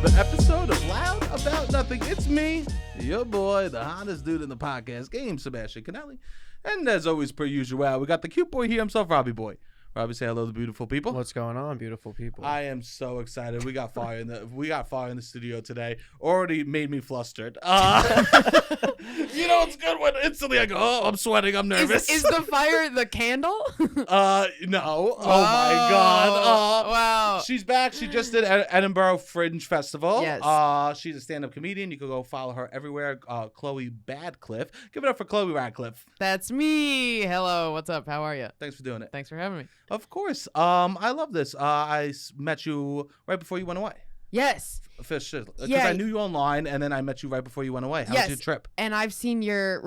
another episode of Loud About Nothing. It's me, your boy, the hottest dude in the podcast game, Sebastian Conelli. And as always, per usual, we got the cute boy here himself, Robbie boy. Robbie, say hello to the beautiful people. What's going on, beautiful people? I am so excited. We got fire in the studio today. Already made me flustered. You know it's good when instantly I go, oh, I'm sweating, I'm nervous. Is the fire the candle? No. Oh my God. Wow. She's back. She just did Edinburgh Fringe Festival. Yes. She's a stand-up comedian. You can go follow her everywhere. Chloe Radcliffe. Give it up for Chloe Radcliffe. That's me. Hello. What's up? How are you? Thanks for doing it. Thanks for having me. Of course. I love this. I met you right before you went away. Yes. Because Yeah. I knew you online, and then I met you right before you went away. How was your trip? And I've seen your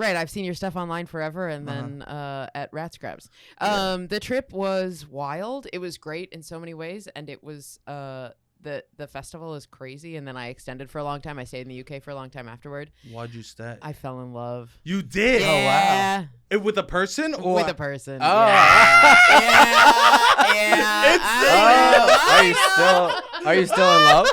stuff online forever, and then at Rat Scraps. The trip was wild. It was great in so many ways, and it was the festival is crazy. And then I extended for a long time. I stayed in the UK for a long time afterward. Why'd you stay? I fell in love. You did? Yeah. Oh wow! With a person or with a person? Oh. Yeah. Are you still in love?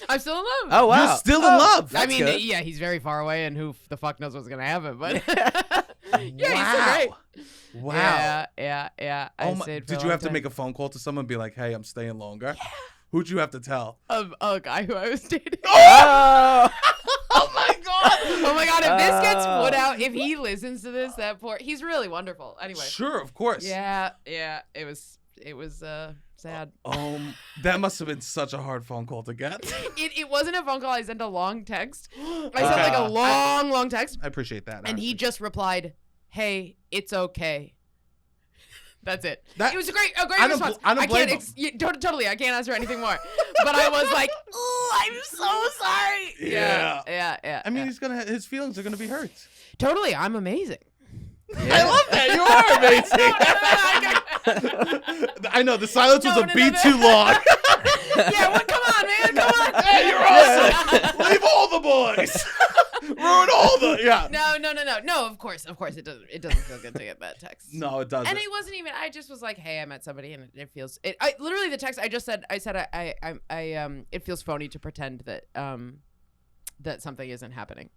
I'm still in love. Oh wow! You're still in love. I mean, good. yeah, he's very far away, and who the fuck knows what's gonna happen? But yeah, he's still great. Wow. Yeah. Did you have to make a phone call to someone and be like, "Hey, I'm staying longer"? Yeah. Who'd you have to tell? A guy who I was dating. Oh! Oh my God! Oh my God! If this gets put out, if he listens to this, he's really wonderful. Anyway. Sure, of course. Yeah. It was sad. That must have been such a hard phone call to get. It wasn't a phone call. I sent a long text. I sent like a long text. I appreciate that. And he just replied, "Hey, it's okay." That's it. It was a great response. I don't blame him. Totally, I can't answer anything more. But I was like, "Oh, I'm so sorry." Yeah. I mean, his feelings are gonna be hurt. Totally, I'm amazing. Yeah. I love that. You are amazing. I know the silence was a beat too long. Yeah, come on, man, come on. Hey, you're awesome. Leave all the boys. Ruin all the No. Of course, it doesn't feel good to get that text. No, it doesn't. And it wasn't even. I just was like, "Hey, I met somebody," and it feels. I literally the text I just said. I said it feels phony to pretend that that something isn't happening.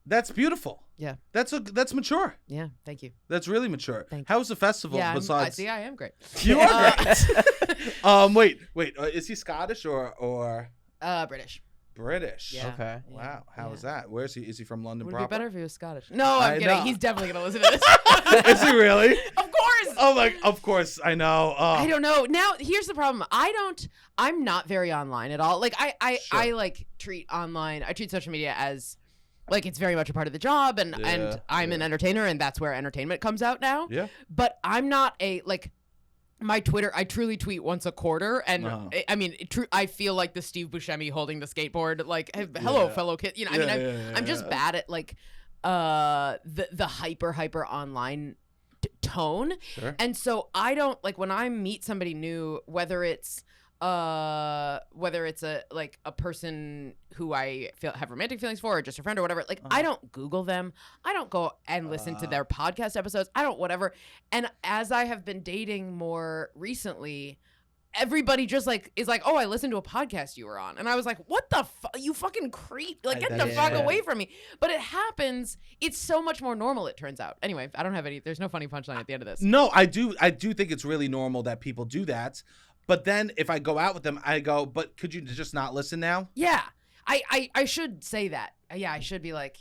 That's beautiful. Yeah. That's mature. Yeah. Thank you. That's really mature. Thank you. How's the festival? Yeah. Besides, I am great. You are great. Wait. Is he Scottish or British? British. Yeah. Okay. Wow. How is that? Where is he? Is he from London Would it proper? be better if he was Scottish? No, I'm kidding. know. He's definitely gonna listen to this. Is he really? Of course. Oh of course. I know. I don't know. Now, here's the problem. I'm not very online at all. Like I treat social media as like it's very much a part of the job, and I'm an entertainer, and that's where entertainment comes out now. Yeah. But I'm not my Twitter, I truly tweet once a quarter, and I mean, I feel like the Steve Buscemi holding the skateboard, like, hey, hello, fellow kid. You know, I'm just bad at like the hyper online tone, Sure. and so I don't like when I meet somebody new, whether it's a person who I have romantic feelings for, or just a friend or whatever. Like I don't Google them. I don't go and listen to their podcast episodes. I don't whatever. And as I have been dating more recently, everybody just is like, "Oh, I listened to a podcast you were on," and I was like, "What the fuck? You fucking creep! Like, get the fuck away from me!" But it happens. It's so much more normal. It turns out. Anyway, I don't have any. There's no funny punchline at the end of this. No, I do think it's really normal that people do that. But then if I go out with them, I go, "But could you just not listen now?" Yeah. I should say that. Yeah, I should be like,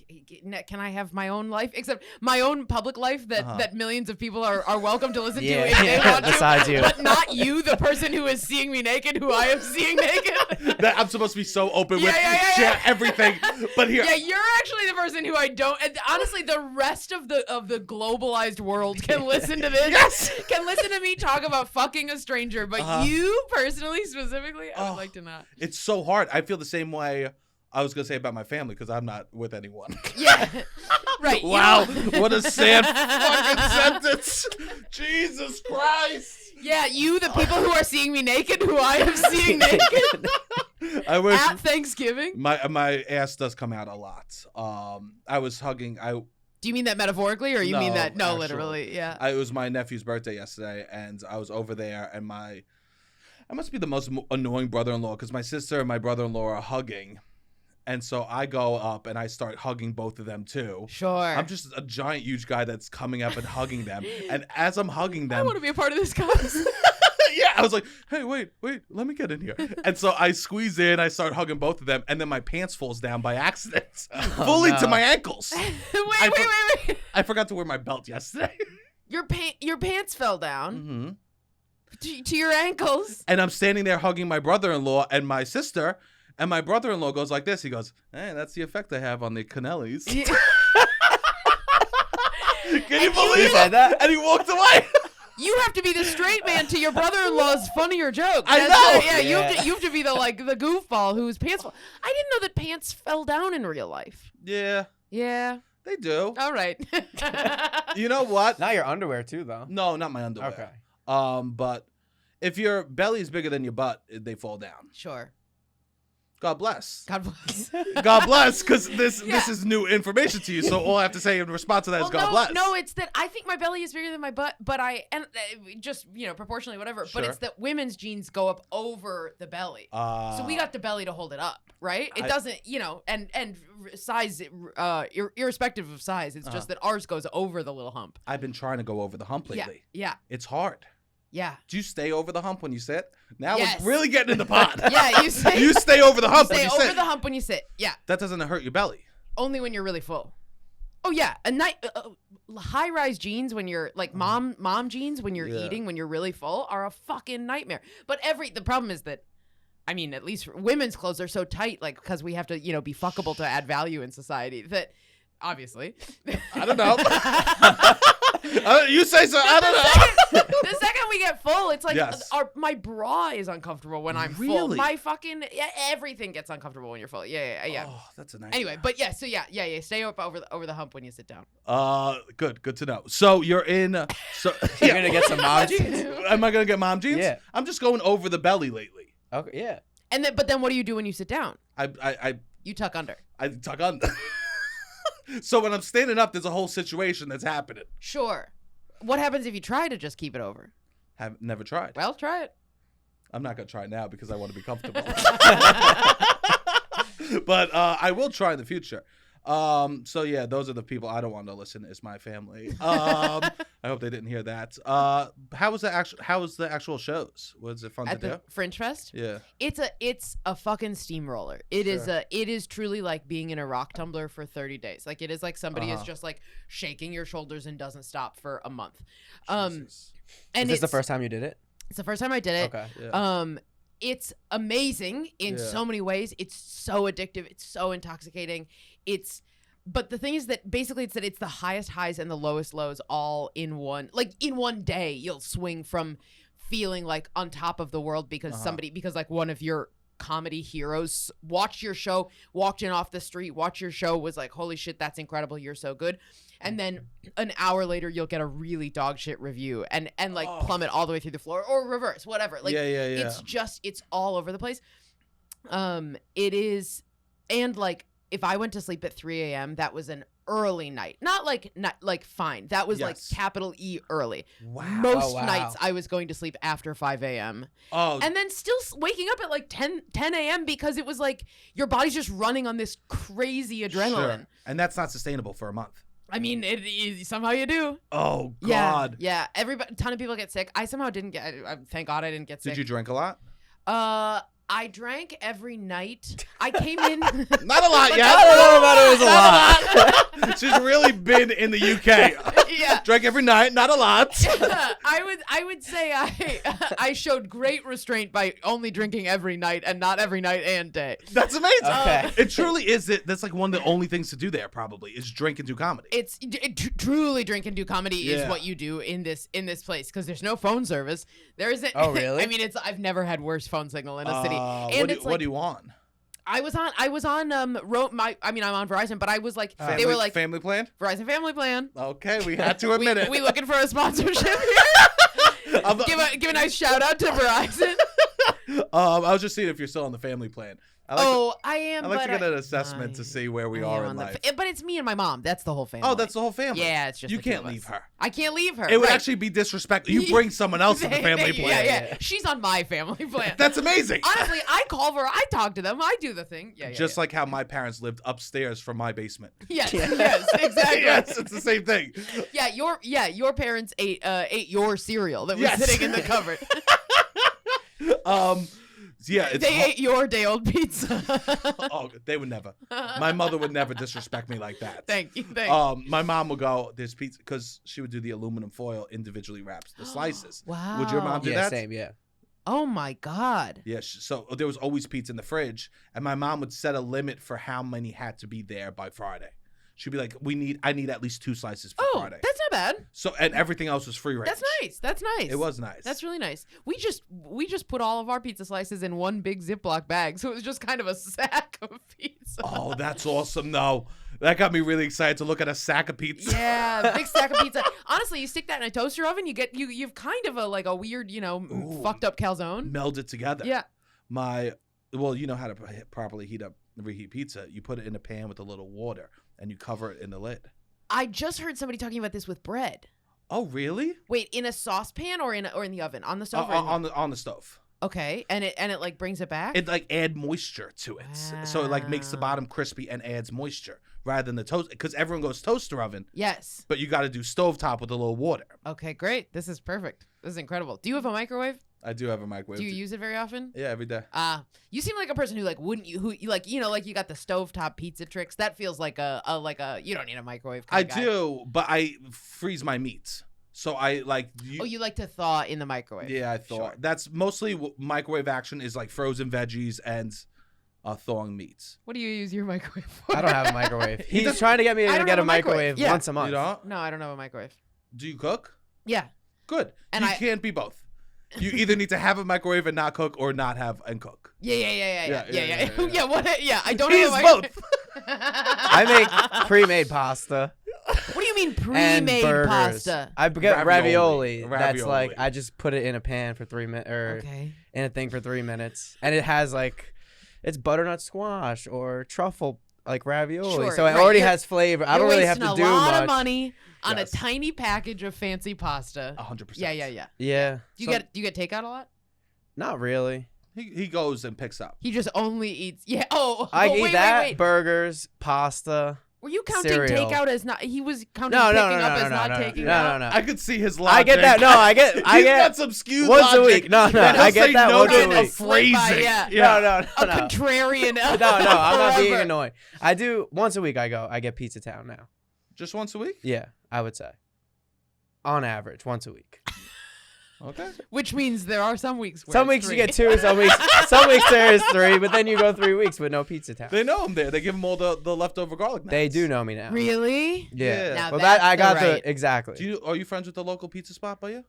can I have my own life? Except my own public life that millions of people are welcome to listen to if they want to. Besides you. But not you, the person who is seeing me naked, who I am seeing naked. That I'm supposed to be so open with yeah. everything. But here. Yeah, you're actually the person who I don't. And honestly, the rest of the globalized world can listen to this. Yes. Can listen to me talk about fucking a stranger. But you personally, specifically, I would like to not. It's so hard. I feel the same way. I was gonna say about my family because I'm not with anyone. Yeah, right. Wow, what a sad fucking sentence. Jesus Christ. Yeah, you, the people who are seeing me naked, who I am seeing naked. I wish at Thanksgiving. My ass does come out a lot. I was hugging. Do you mean that metaphorically, or you mean that? No, actually. literally. Yeah. It was my nephew's birthday yesterday, and I was over there, and I must be the most annoying brother-in-law because my sister and my brother-in-law are hugging. And so I go up and I start hugging both of them too. Sure. I'm just a giant, huge guy that's coming up and hugging them. And as I'm hugging them, I want to be a part of this, guys. yeah, I was like, hey, wait, let me get in here. And so I squeeze in, I start hugging both of them, and then my pants falls down by accident, fully to my ankles. wait. I forgot to wear my belt yesterday. Your pants fell down Mm-hmm. to your ankles. And I'm standing there hugging my brother-in-law and my sister, and my brother-in-law goes like this. He goes, hey, that's the effect I have on the Conellis. Yeah. Can you believe He it? said that? And he walked away. You have to be the straight man to your brother-in-law's funnier joke. I That's know. it. Yeah, Yeah. You have to be the goofball whose pants fall. I didn't know that pants fell down in real life. Yeah, Yeah. they do. All right. You know what? Not your underwear too, though. No, not my underwear. Okay. But if your belly is bigger than your butt, they fall down. Sure. God bless. God bless. God bless, because this Yeah. is new information to you. So all I have to say in response to that is God no, bless. No, it's that I think my belly is bigger than my butt, but just proportionally, whatever. But Sure. it's that women's jeans go up over the belly. So we got the belly to hold it up, right? It doesn't, and size, irrespective of size, it's just that ours goes over the little hump. I've been trying to go over the hump Yeah, lately. yeah, It's hard. yeah. Do you stay over the hump when you sit? Now Yes. we're really getting in the pot. Yeah, you stay. You stay over the hump Stay when you over sit. the hump when you sit. Yeah, That doesn't hurt your belly. only when you're really full. Oh yeah, high-rise jeans when you're like mom jeans when you're Yeah. eating when you're really full are a fucking nightmare. But the problem is that, I mean, at least women's clothes are so tight, like because we have to be fuckable to add value in society. That obviously, I don't know. You say so. I don't know. The second we get full, it's like Yes. my bra is uncomfortable when I'm full. Really? My fucking everything gets uncomfortable when you're full. Yeah. Oh, that's a nice. Anyway, but yeah, so yeah. Stay up over the hump when you sit down. Good to know. So you're in. So You're gonna get some mom jeans? Am I gonna get mom jeans? Yeah. I'm just going over the belly lately. Okay, yeah. But then what do you do when you sit down? I You tuck under. tuck under. So when I'm standing up, there's a whole situation that's happening. Sure. What happens if you try to just keep it over? Have never tried. Well, try it. I'm not gonna try now because I want to be comfortable. But I will try in the future. So yeah, those are the people I don't want to listen. Is my family. I hope they didn't hear that. How was the actual shows? Was it fun At to the do? Fringe Fest? Yeah. It's a fucking steamroller. It is truly like being in a rock tumbler for 30 days. Like it is like somebody is just like shaking your shoulders and doesn't stop for a month. Jesus. And Is this the first time you did it? It's the first time I did it. Okay. Yeah. It's amazing in so many ways. It's so addictive. It's so intoxicating. But the thing is that basically it's the highest highs and the lowest lows all in one. Like in one day, you'll swing from feeling like on top of the world because because like one of your comedy heroes watched your show, walked in off the street, watched your show, was like, holy shit, that's incredible. You're so good. And then an hour later, you'll get a really dog shit review and like plummet all the way through the floor or reverse, whatever. Like, yeah. It's all over the place. It is. And like, if I went to sleep at 3 a.m., that was an early night. Not like fine. That was like capital E early. Wow. Most wow. nights I was going to sleep after 5 a.m. Oh. And then still waking up at like 10 a.m. because it was like your body's just running on this crazy adrenaline. Sure. And that's not sustainable for a month. I mean, somehow you do. Oh God. Yeah. A ton of people get sick. I somehow didn't get. Thank God I didn't get sick. Did you drink a lot? I drank every night. I came in. Not a lot yet. I don't know about it was a lot. She's really been in the UK. Yeah. Drank every night, not a lot. I would say I showed great restraint by only drinking every night and not every night and day. That's amazing. Okay. It truly is. That's like one of the only things to do there. Probably is drink and do comedy. It's truly drink and do comedy is Yeah. what you do in this place because there's no phone service. There isn't. Oh, really? I mean, I've never had worse phone signal in a city. And what do you want? I was on I'm on Verizon, but I was like they were like family plan. Verizon Family Plan. Okay, we had to admit it. We looking for a sponsorship here? give a nice shout out to Verizon. I was just seeing if you're still on the family plan I am. I like but to get an assessment to see where we I are am in on life. but it's me and my mom. That's the whole family. Oh, that's the whole family. Yeah, it's just you the two can't of us. leave her. I can't leave her. It would right. actually be disrespectful. You bring someone else in the family plan. Yeah. She's on my family plan. That's amazing. Honestly, I call her. I talk to them. I do the thing. Yeah. Just like how my parents lived upstairs from my basement. Yes. Yes. Exactly. Yes, it's the same thing. Yeah. Your parents ate your cereal that was Yes. sitting in the cupboard. Yeah, it's They ate your day old pizza. Oh, they would never. My mother would never disrespect me like that. Thank you. My mom would go, there's pizza, because she would do the aluminum foil individually wraps the slices. Wow. Would your mom do Yeah, that? same. Yeah. Oh my God. Yeah, so there was always pizza in the fridge, and my mom would set a limit for how many had to be there by Friday. She'd be like, I need at least 2 slices for Friday. That's not bad. So, and everything else was free range. That's nice. It was nice. That's really nice. We just put all of our pizza slices in one big Ziploc bag, so it was just kind of a sack of pizza. Oh, that's awesome, though. That got me really excited to look at a sack of pizza. Yeah, big stack of pizza. Honestly, you stick that in a toaster oven, you've kind of a weird, fucked up calzone. Meld it together. Yeah. You know how to properly reheat pizza. You put it in a pan with a little water, and you cover it in the lid. I just heard somebody talking about this with bread. Oh, really? Wait, in a saucepan or in the oven? On the stove? On the stove. Okay, and it like brings it back. It like add moisture to it, so it like makes the bottom crispy and adds moisture rather than the toast. Because everyone goes toaster oven. Yes. But you got to do stovetop with a little water. Okay, great. This is perfect. This is incredible. Do you have a microwave? I do have a microwave. Do you use it very often? Yeah, every day. You seem like a person who you got the stovetop pizza tricks. That feels like a you don't need a microwave. I do, but I freeze my meats. So I like. You like to thaw in the microwave? Yeah, I thought that's mostly microwave action is like frozen veggies and thawing meats. What do you use your microwave for? I don't have a microwave. He's trying to get me to get a microwave once a month. You don't? No, I don't have a microwave. Do you cook? Yeah. Good. And you can't be both. You either need to have a microwave and not cook, or not have and cook. Yeah. What? Yeah, I don't He have is a both. I make pre-made pasta. What do you mean And pre-made burgers. pasta? I get ravioli. That's Ravioli. like I just put it in a pan for 3 minutes, or in a thing for 3 minutes, and it has like it's butternut squash or truffle like ravioli. Sure, so it right, already you're- has flavor. I don't really have to do a lot much. of money on Yes. a tiny package of fancy pasta. 100%. Yeah. Yeah. Do you get takeout a lot? Not really. He goes and picks up. He just only eats. Yeah. Oh. I wait, eat that, Wait. burgers, pasta. Were you counting cereal. takeout as not? He was counting No, picking up as not taking out. No. I could see his logic. I get that. No, I get. He's I got get some skewed once a logic week. No, that he'll I get say that no once to a a week. phrasing. Yeah. No. A contrarian. No, I'm not being annoying. I do once a week. I get Pizza Town now. Just once a week? Yeah, I would say. On average, once a week. Okay. Which means there are some weeks where Some it's weeks you three. get 2, some weeks there is 3, but then you go 3 weeks with no Pizza Town. They know him there. They give him all the leftover garlic knots. They do know me now. Really? Yeah. Now Well, that's that I the got right- the exactly. Are you friends with the local pizza spot by you?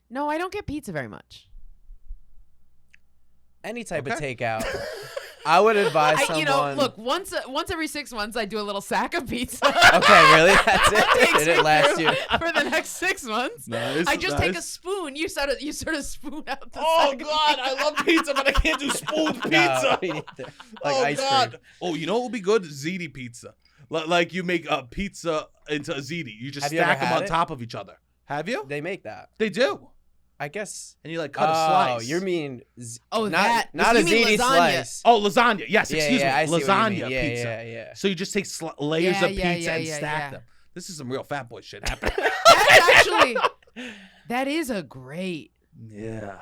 No, I don't get pizza very much. Any type of Okay. takeout. I would advise someone. Look, once every 6 months, I do a little sack of pizza. Okay, really? That's That it. takes Did it me last through you? for the next 6 months. Nice. I just take a spoon. You sort of spoon out the Oh sack of God, I love pizza, but I can't do spoon No, pizza. me neither. Like Oh ice God. cream. Oh, you know what would be good? Ziti pizza. Like you make a pizza into a ziti. You just Have you ever stack them had on it? top of each other. Have you? They make that. They do. I guess. And you like cut a slice. Oh, you mean Oh, not that. not a You mean ziti lasagna. slice. Oh, lasagna. Yes, excuse I me. see what you Lasagna mean. Yeah, pizza. Yeah. So you just take layers Yeah, of yeah, pizza yeah, and yeah, stack yeah. them. This is some real fat boy shit happening. That's actually. That is a great. Yeah.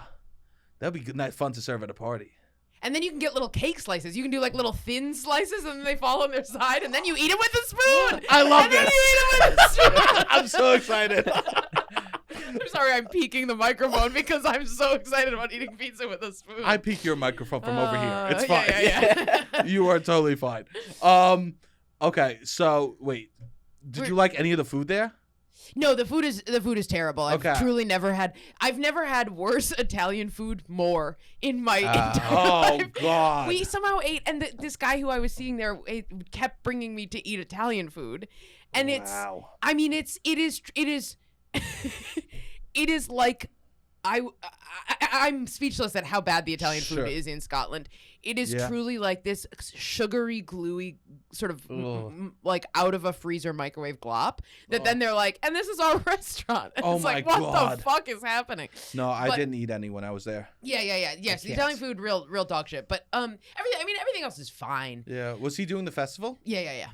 That'd be good, fun to serve at a party. And then you can get little cake slices. You can do like little thin slices, and then they fall on their side, and then you eat it with a spoon. I love and then this. you eat it with a spoon. I'm so excited. I'm sorry, I'm peeking the microphone because I'm so excited about eating pizza with a spoon. I peek your microphone from over here. It's fine. Yeah. You are totally fine. Okay, so wait. Did you like any of the food there? No, the food is terrible. I've Okay. truly never had. I've never had worse Italian food more in my entire Oh life. God. We somehow ate, and this guy who I was seeing there kept bringing me to eat Italian food, and Wow. it is it is like I'm speechless at how bad the Italian food Sure. is in Scotland. It is Yeah. truly like this sugary, gluey sort of like out of a freezer microwave glop that then they're like, and this is our restaurant. And Oh it's my like, what God. the fuck is happening? No, I But- didn't eat any when I was there. Yeah. Yes, the can't. Italian food, real dog shit. But everything else is fine. Yeah. Was he doing the festival? Yeah.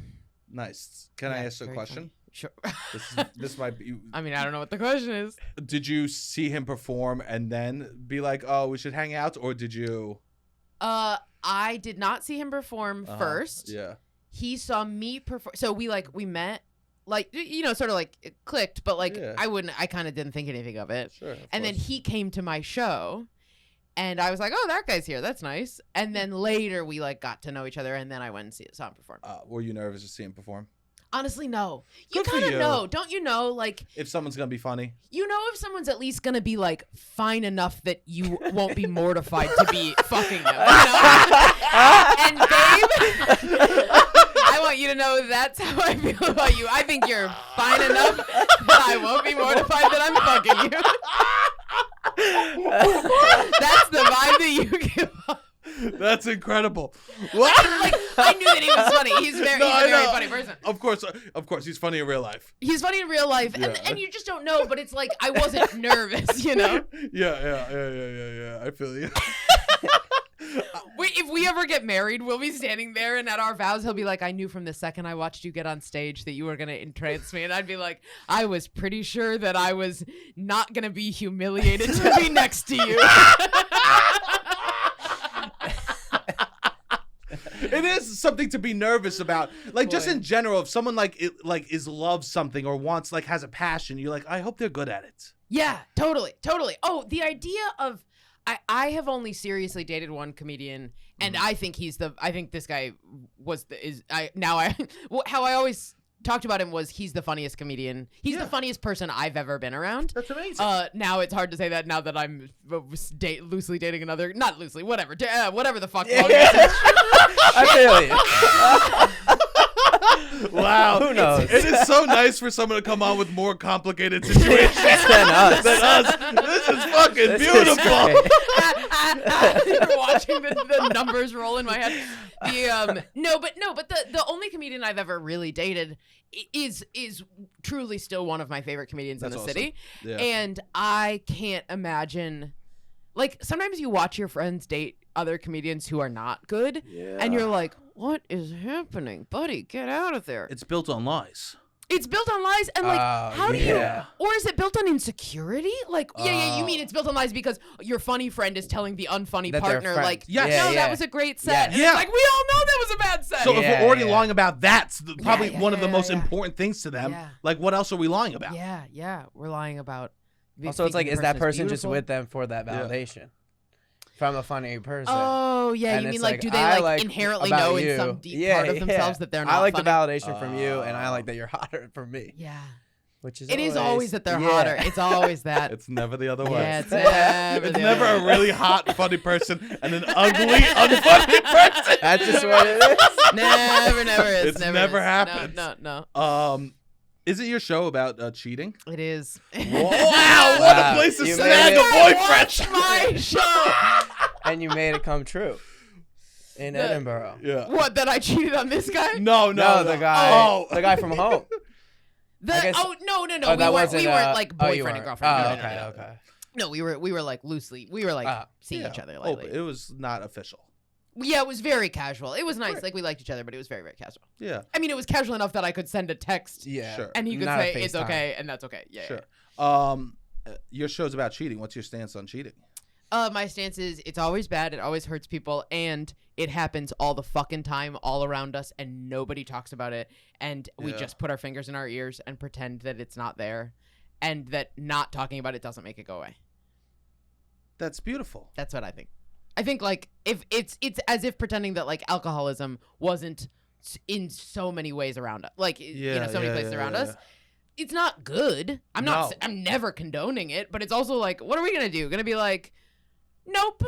Nice. Can I Yeah, ask a very question? funny. Sure. This might be. I mean, I don't know what the question is. Did you see him perform and then be like, "Oh, we should hang out," or did you? I did not see him perform first. Yeah. He saw me perform. So we met, like, sort of like it clicked, but like Yeah. I kind of didn't think anything of it. Sure. And then he came to my show, and I was like, oh, that guy's here. That's nice. And then later we like got to know each other, and then I went and saw him perform. Were you nervous to see him perform? Honestly, no. You Good for kind of you. know, don't you know? Like, If someone's gonna be funny. you know if someone's at least gonna be like fine enough that you won't be mortified to be fucking them. You know? And babe, I want you to know that's how I feel about you. I think you're fine enough that I won't be mortified that I'm fucking you. That's the vibe that you give off. That's incredible. What? Like, I knew that he was funny. He's a very funny person. Of course, he's funny in real life. He's funny in real life, Yeah. and you just don't know. But it's like I wasn't nervous, you know. Yeah. I feel you. Wait, if we ever get married, we'll be standing there, and at our vows, he'll be like, "I knew from the second I watched you get on stage that you were gonna entrance me," and I'd be like, "I was pretty sure that I was not gonna be humiliated to be next to you." It is something to be nervous about. Like, just Boy. in general, if someone loves something or wants, like, has a passion, you're like, I hope they're good at it. Yeah, totally. Oh, the idea of I have only seriously dated one comedian, and I think this guy how I always talked about him was he's the funniest comedian. He's the funniest person I've ever been around. That's amazing. Now it's hard to say that now that I'm loosely dating another, not loosely, whatever the fuck. I feel you. Wow. Who knows? It is so nice for someone to come on with more complicated situations Than us. than us. This is fucking This is beautiful. great. You're watching the numbers roll in my head. But the only comedian I've ever really dated is truly still one of my favorite comedians in the city. Yeah. And I can't imagine, like, sometimes you watch your friends date other comedians who are not good, and you're like, what is happening, buddy? Get out of there. It's built on lies. It's built on lies, and like, how do you? yeah. Or is it built on insecurity? Like, yeah, you mean it's built on lies because your funny friend is telling the unfunny That they're partner, friends. like, Yes. no, Yeah. that was a great set. Yeah. And Yeah. it's like, we all know that was a bad set. So if Yeah, we're already yeah. lying about that, it's probably one of the most yeah. important things to them. Yeah. Like, what else are we lying about? yeah, we're lying about. Also, it's like, is that person just beautiful? with them for that Yeah. validation? If I'm a funny person. Oh yeah, And you it's mean like, like, do they I like like inherently about know you. in some deep Yeah, part of themselves yeah. that they're not? I like funny? the validation from you, and I like that you're hotter from me. Yeah, Which is it is always that they're yeah. hotter. It's always that. It's never the other way. Yeah, it's never. It's the never other a way. really hot, funny person and an ugly, unfunny person. That's just what it is. Never is. It's never is. happened. No. Is it your show about cheating? It is. Wow, what a place to You snag made a it. boyfriend. My show. And you made it come true. In Edinburgh. Yeah. What? That I cheated on this guy? No, No, the guy. Oh. The guy from home. The, I guess- oh no. Oh, we that weren't wasn't, like oh, you boyfriend and weren't. girlfriend. Oh, No, okay, no. okay. No, we were like loosely. We were like seeing each other Oh, lightly. it was not official. Yeah, it was very casual. It was nice. Right. Like we liked each other, but it was very, very casual. Yeah. I mean, it was casual enough that I could send a text Yeah. Sure. and he could Not a say it's FaceTime. okay, and that's okay. Yeah. Sure. Yeah. Your show's about cheating. What's your stance on cheating? My stance is it's always bad. It always hurts people, and it happens all the fucking time, all around us, and nobody talks about it. And we Yeah. just put our fingers in our ears and pretend that it's not there, and that not talking about it doesn't make it go away. That's beautiful. That's what I think. I think like if it's as if pretending that like alcoholism wasn't in so many ways around us, like so many places around us. It's not good. I'm No. I'm never condoning it, but it's also like, what are we gonna do? Gonna be like, Nope.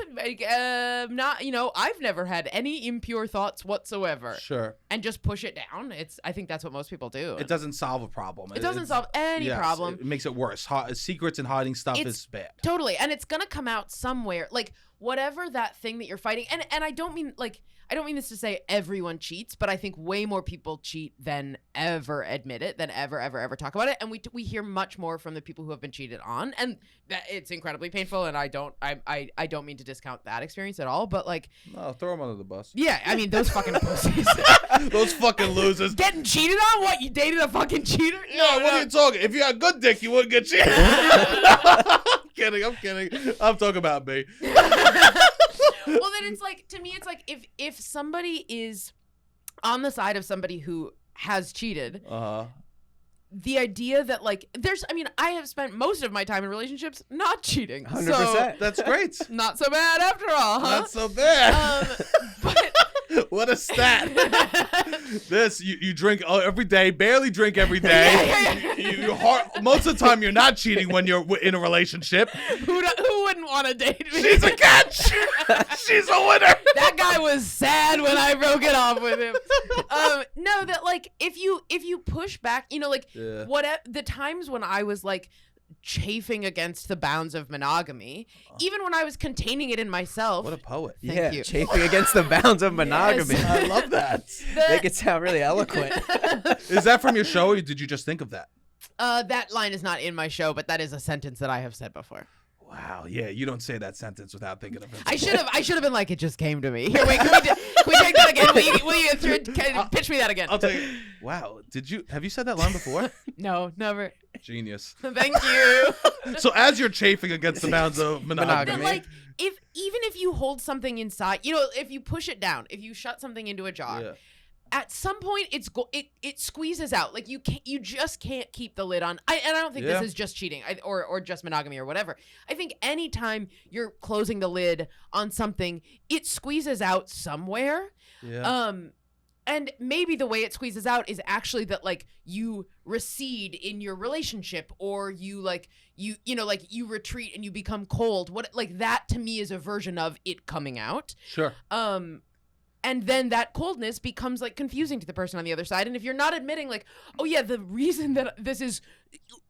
Not, I've never had any impure thoughts whatsoever. Sure. And just push it down. I think that's what most people do. It doesn't solve a problem. It doesn't solve any problem. It makes it worse. Secrets and hiding stuff is bad. Totally. And it's going to come out somewhere. Like, whatever that thing that you're fighting. And I don't mean this to say everyone cheats, but I think way more people cheat than ever admit it, than ever talk about it. And we hear much more from the people who have been cheated on, and that it's incredibly painful. And I don't mean to discount that experience at all, but like, no, throw them under the bus. Yeah, I mean those fucking pussies, those fucking losers, getting cheated on. What, you dated a fucking cheater? No, what are you talking? If you had good dick, you wouldn't get cheated. I'm kidding. I'm talking about me. Well, then it's like, to me, it's like if somebody is on the side of somebody who has cheated, the idea that like I have spent most of my time in relationships not cheating. 100%. So that's great. Not so bad after all, huh? Not so bad. But what a stat. This, you drink every day, barely drink every day. Most of the time you're not cheating when you're in a relationship. Who wouldn't want to date me? She's a catch. She's a winner. That guy was sad when I broke it off with him. No, that like if you push back, the times when I was like chafing against the bounds of monogamy, even when I was containing it in myself. What a poet. Thank you. Chafing against the bounds of monogamy. Yes. I love that. Make it sound really eloquent. Is that from your show, or did you just think of that? That line is not in my show, but that is a sentence that I have said before. Wow, yeah, you don't say that sentence without thinking of it. I should have been like, it just came to me. Here, wait, can we take that again? Will you pitch me that again? I'll tell you. Wow, have you said that line before? No, never. Genius. Thank you. So as you're chafing against the bounds of monogamy. But like, even if you hold something inside, if you push it down, if you shut something into a jar, at some point it squeezes out. Like you just can't keep the lid on. I don't think this is just cheating or just monogamy or whatever. I think anytime you're closing the lid on something, it squeezes out somewhere. Yeah. And maybe the way it squeezes out is actually that like you recede in your relationship, or you you retreat and you become cold. What, like, that to me is a version of it coming out. Sure. And then that coldness becomes like confusing to the person on the other side. And if you're not admitting like, oh yeah, the reason that this is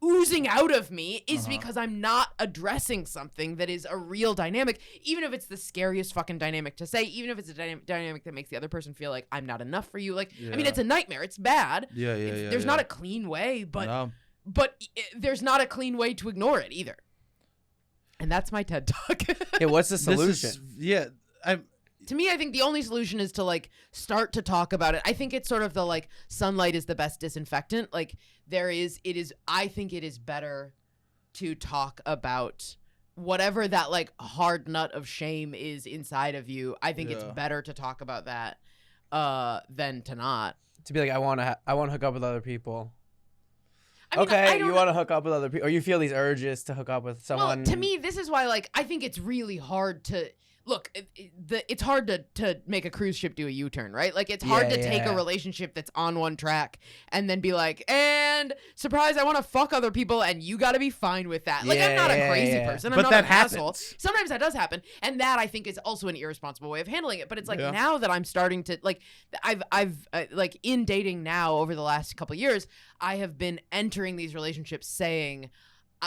oozing out of me is because I'm not addressing something that is a real dynamic, even if it's the scariest fucking dynamic to say, even if it's a dynamic that makes the other person feel like I'm not enough for you. Like, I mean, it's a nightmare. It's bad. There's not a clean way, but there's not a clean way to ignore it either. And that's my TED Talk. Yeah, what's the solution? To me, I think the only solution is to like start to talk about it. I think it's sort of the like sunlight is the best disinfectant. Like I think it is better to talk about whatever that like hard nut of shame is inside of you. I think it's better to talk about that than to not. To be like, I want to hook up with other people. I mean, okay, you want to hook up with other people, or you feel these urges to hook up with someone. Well, to me, this is why like I think it's really hard to. Look, it's hard to make a cruise ship do a U-turn, right? Like, it's hard to take a relationship that's on one track and then be like, and surprise, I want to fuck other people, and you got to be fine with that. Like, I'm not a crazy person. I'm not an asshole. Sometimes that does happen, and that I think is also an irresponsible way of handling it. But it's like now that I'm starting to like, I've like in dating now over the last couple of years, I have been entering these relationships saying,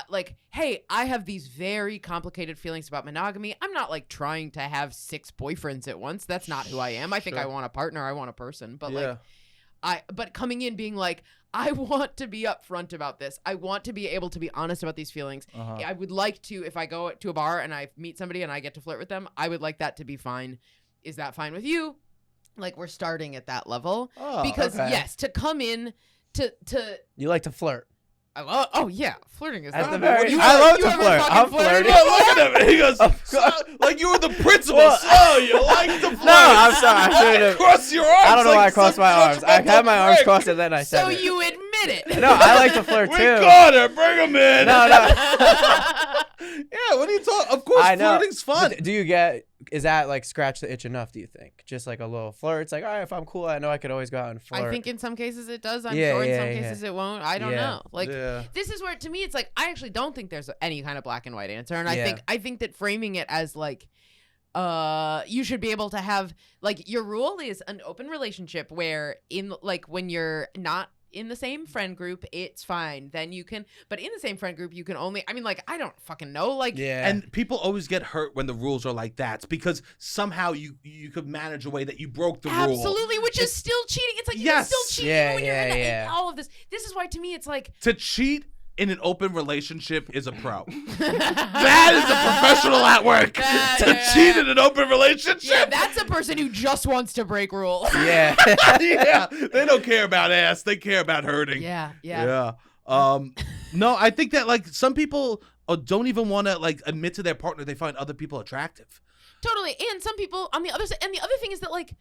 like, hey, I have these very complicated feelings about monogamy. I'm not like trying to have 6 boyfriends at once. That's not who I am. I think I want a partner. I want a person. But but coming in being like, I want to be upfront about this. I want to be able to be honest about these feelings. I would like to, if I go to a bar and I meet somebody and I get to flirt with them, I would like that to be fine. Is that fine with you? Like, we're starting at that level. Because yes, to come in to you like to flirt. Oh yeah, flirting is at not the very. I love to flirt. I'm flirting. Yeah, look at him. He goes, like you were the principal. You like to flirt. No, I'm sorry. I shouldn't have. Cross your arms. I don't know why I crossed my arms. I had my arms crossed and then I said so it. You admit it. No, I like to flirt too. We got her. Bring him in. No. Yeah, what are you talking? Of course, flirting's fun. Do you get is that like scratch the itch enough, do you think? Just like a little flirt. It's like, all right, if I'm cool, I know I could always go out and flirt. I think in some cases it does. I'm sure in some cases it won't. I don't know. Like this is where, to me, it's like I actually don't think there's any kind of black and white answer, and I think that framing it as like you should be able to have like your rule is an open relationship where in like when you're not in the same friend group, it's fine. Then you can, but in the same friend group, you can only, I mean, like, I don't fucking know. Like, and people always get hurt when the rules are like that. It's because somehow you could manage a way that you broke the rule. Absolutely, which is still cheating. It's like, you're still cheating when you're in all of this. This is why, to me, it's like. To cheat in an open relationship is a pro. That is a professional at work. To cheat in an open relationship. Yeah, that's a person who just wants to break rules. Yeah. Yeah. They don't care about ass. They care about hurting. Yeah. No, I think that like some people don't even want to like admit to their partner they find other people attractive. Totally. And some people on the other side, and the other thing is that like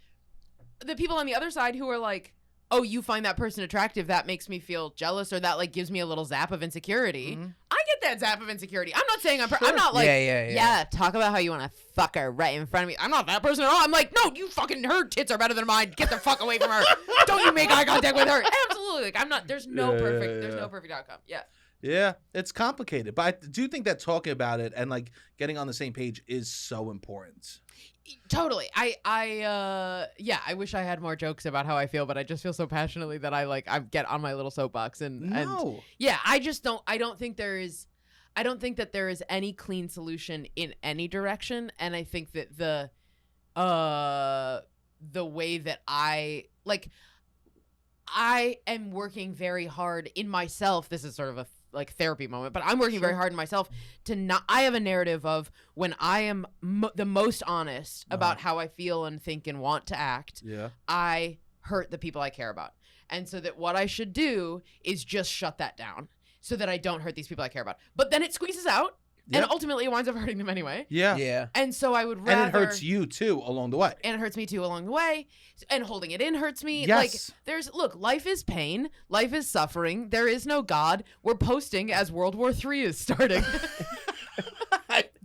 the people on the other side who are like, oh, you find that person attractive, that makes me feel jealous, or that like gives me a little zap of insecurity. Mm-hmm. I get that zap of insecurity. I'm not saying I'm not like, talk about how you want to fuck her right in front of me. I'm not that person at all. I'm like, no, you fucking, her tits are better than mine. Get the fuck away from her. Don't you make eye contact with her. Absolutely. Like, I'm not, there's no perfect outcome. Yeah. Yeah, it's complicated, but I do think that talking about it and like getting on the same page is so important. Totally. I wish I had more jokes about how I feel, but I just feel so passionately that I get on my little soapbox and I don't think that there is any clean solution in any direction, and I think that the way that I am working very hard in myself. This is sort of a like therapy moment, but I'm working very hard in myself to not. I have a narrative of when I am the most honest about how I feel and think and want to act. Yeah, I hurt the people I care about, and so that what I should do is just shut that down so that I don't hurt these people I care about. But then it squeezes out. Yep. And ultimately, it winds up hurting them anyway. Yeah. And so I would rather. And it hurts you too along the way. And it hurts me too along the way. And holding it in hurts me. Yes. Like, life is pain. Life is suffering. There is no God. We're posting as World War III is starting.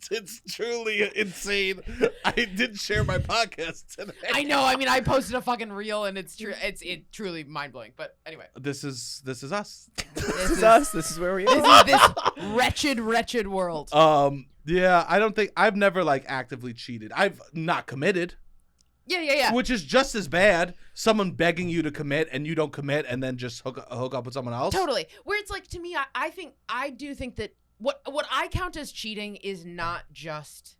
It's truly insane. I didn't share my podcast today. I know. I mean, I posted a fucking reel, and it's truly mind blowing. But anyway, this is us. This is us. This is where we are. This is this wretched world. Yeah. I don't think I've never like actively cheated. I've not committed. Yeah. Which is just as bad. Someone begging you to commit and you don't commit, and then just hook up with someone else. Totally. Where it's like, to me, I do think that. What I count as cheating is not just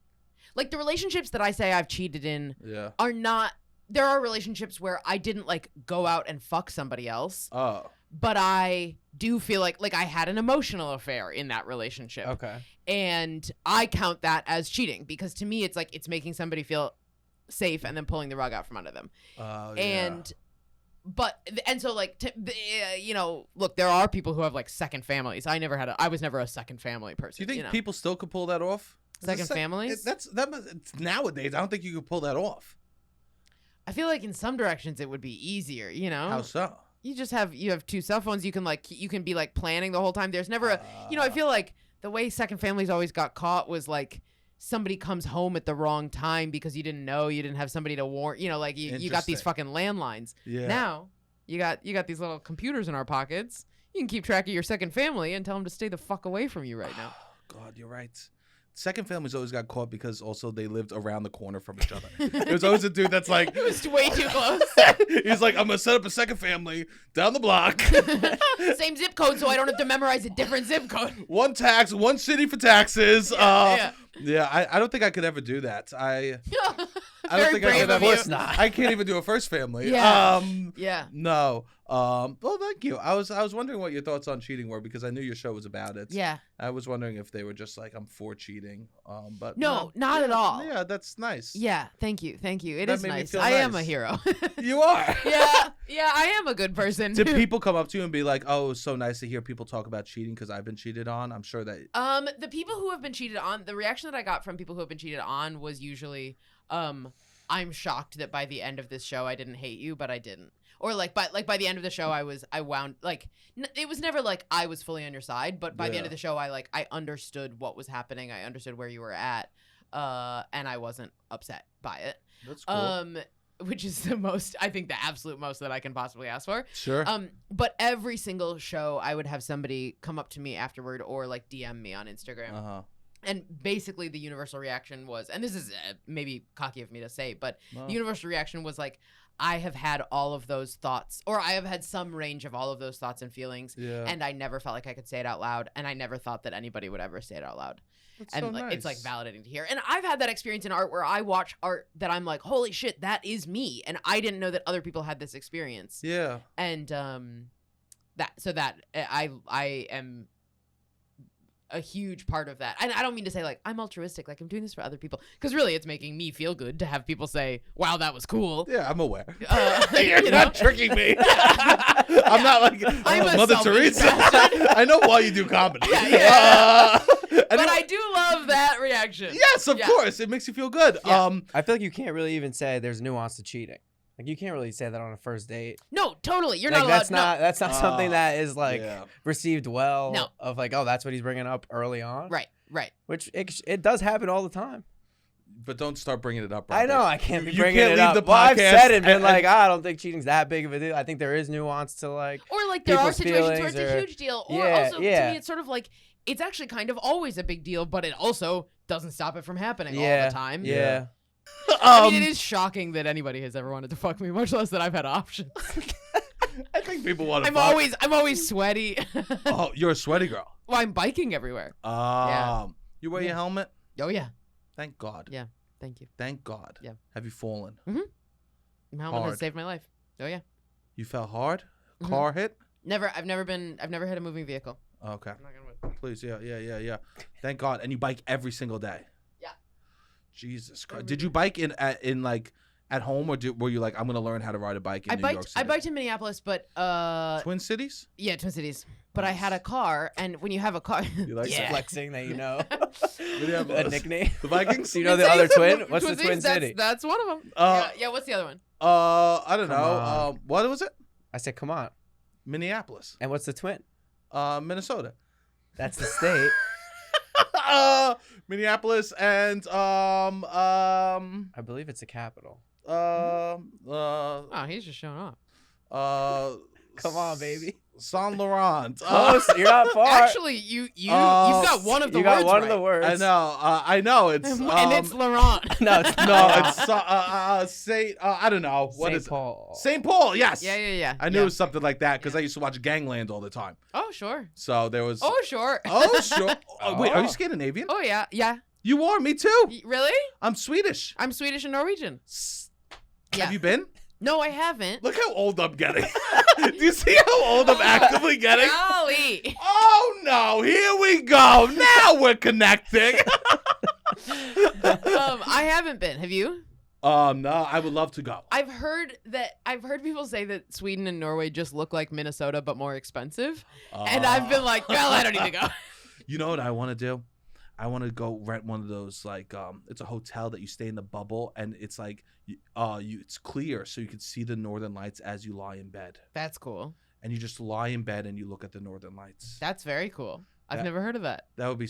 like the relationships that I say I've cheated in are not. There are relationships where I didn't like go out and fuck somebody else. Oh. But I do feel like I had an emotional affair in that relationship. Okay. And I count that as cheating because to me it's like it's making somebody feel safe and then pulling the rug out from under them. Oh, And so like, look, there are people who have like second families. I was never a second family person. Do you think people still could pull that off? Second families? It's nowadays. I don't think you could pull that off. I feel like in some directions it would be easier, How so? You have two cell phones. You can be like planning the whole time. There's never I feel like the way second families always got caught was like, somebody comes home at the wrong time because you didn't have somebody to warn, you got these fucking landlines. Yeah. Now you got these little computers in our pockets. You can keep track of your second family and tell them to stay the fuck away from you right now. God, you're right. Second families always got caught because also they lived around the corner from each other. There was always a dude that's like... It was way too close. He's like, I'm going to set up a second family down the block. Same zip code so I don't have to memorize a different zip code. One city for taxes. I don't think I could ever do that. I don't think I could ever. Of course not. I can't even do a first family. Yeah. No. Well, thank you. I was wondering what your thoughts on cheating were because I knew your show was about it. Yeah. I was wondering if they were just like, I'm for cheating. But no, not at all. Yeah, that's nice. Yeah. Thank you. It is nice. I am a hero. You are. Yeah. I am a good person. Did people come up to you and be like, "Oh, it's so nice to hear people talk about cheating because I've been cheated on"? I'm sure that. The people who have been cheated on, the reaction that I got from people who have been cheated on was usually, I'm shocked that by the end of this show I didn't hate you, but I didn't. Or by the end of the show I wound like it was never like I was fully on your side, but by the end of the show I understood what was happening. I understood where you were at. and I wasn't upset by it. That's cool. Which is I think the absolute most that I can possibly ask for. Sure. But every single show, I would have somebody come up to me afterward or like DM me on Instagram. Uh-huh. And basically the universal reaction was, and this is maybe cocky of me to say, but the universal reaction was like, I have had all of those thoughts, or I have had some range of all of those thoughts and feelings, and I never felt like I could say it out loud, and I never thought that anybody would ever say it out loud. That's and so like, nice. it's like validating to hear. And I've had that experience in art where I watch art that I'm like, holy shit, that is me, and I didn't know that other people had this experience. Yeah. And I am a huge part of that. And I don't mean to say like I'm altruistic, like I'm doing this for other people, because really it's making me feel good to have people say, wow, that was cool. Yeah, I'm aware. You're not tricking me. I'm not like I'm a Mother selfish Teresa. bastard. I know why you do comedy. But I do love that reaction. Yes, of course. It makes you feel good. Yeah. I feel like you can't really even say there's nuance to cheating. Like you can't really say that on a first date. No, totally. You're like, not allowed. That's not something that is like received well. No. Of like, oh, that's what he's bringing up early on. Right. Which it does happen all the time. But don't start bringing it up. Robert. I know I can't be you bringing can't it leave up. the Well, I've podcast said it, been like, I don't think cheating's that big of a deal. I think there is nuance to like, or like there are people's situations where it's feelings a or- huge deal. Or Yeah, also to me, it's sort of like it's actually kind of always a big deal, but it also doesn't stop it from happening all the time. Yeah. I mean, it is shocking that anybody has ever wanted to fuck me, much less that I've had options. I think people want to. I'm always sweaty. Oh, you're a sweaty girl. Well, I'm biking everywhere. You wear your helmet? Oh yeah. Thank God. Yeah. Thank you. Thank God. Yeah. Have you fallen? My helmet has saved my life. Oh yeah. You fell hard? Car hit? Never. I've never hit a moving vehicle. Okay. I'm not gonna. Please, yeah. Thank God. And you bike every single day. Yeah. Jesus Christ. Did you bike in like at home, or were you like, I'm gonna learn how to ride a bike in New York City? I biked in Minneapolis, but Twin Cities? Yeah, Twin Cities. But I had a car, and when you have a car, you like flexing that you know. A nickname. The Vikings? Do you know the other twin? What's the Twin City? That's one of them. Yeah. What's the other one? I don't know. What was it? I said, come on. Minneapolis. And what's the twin? Minnesota. That's the state. Minneapolis and I believe it's the capital. Oh, he's just showing off. Come on, baby. Saint Laurent. Close. You're not far. Actually, you've got one of the you words. got one right. of the words. I know. It's and it's Laurent. No, it's it's Saint. I don't know. What is Paul. St. Paul. Yes. Yeah. I knew it was something like that because I used to watch Gangland all the time. Oh sure. So there was. Oh sure. Oh sure. Wait, are you Scandinavian? Oh yeah. You are. Me too. Really? I'm Swedish. I'm Swedish and Norwegian. Have you been? No, I haven't. Look how old I'm getting. Do you see how old I'm actively getting? Golly. Oh no, here we go. Now we're connecting. I haven't been. Have you? No, I would love to go. I've heard people say that Sweden and Norway just look like Minnesota but more expensive. And I've been like, well, I don't need to go. You know what I want to do? I want to go rent one of those, like, it's a hotel that you stay in the bubble, and it's like, it's clear, so you can see the northern lights as you lie in bed. That's cool. And you just lie in bed and you look at the northern lights. That's very cool. I've never heard of that. That would be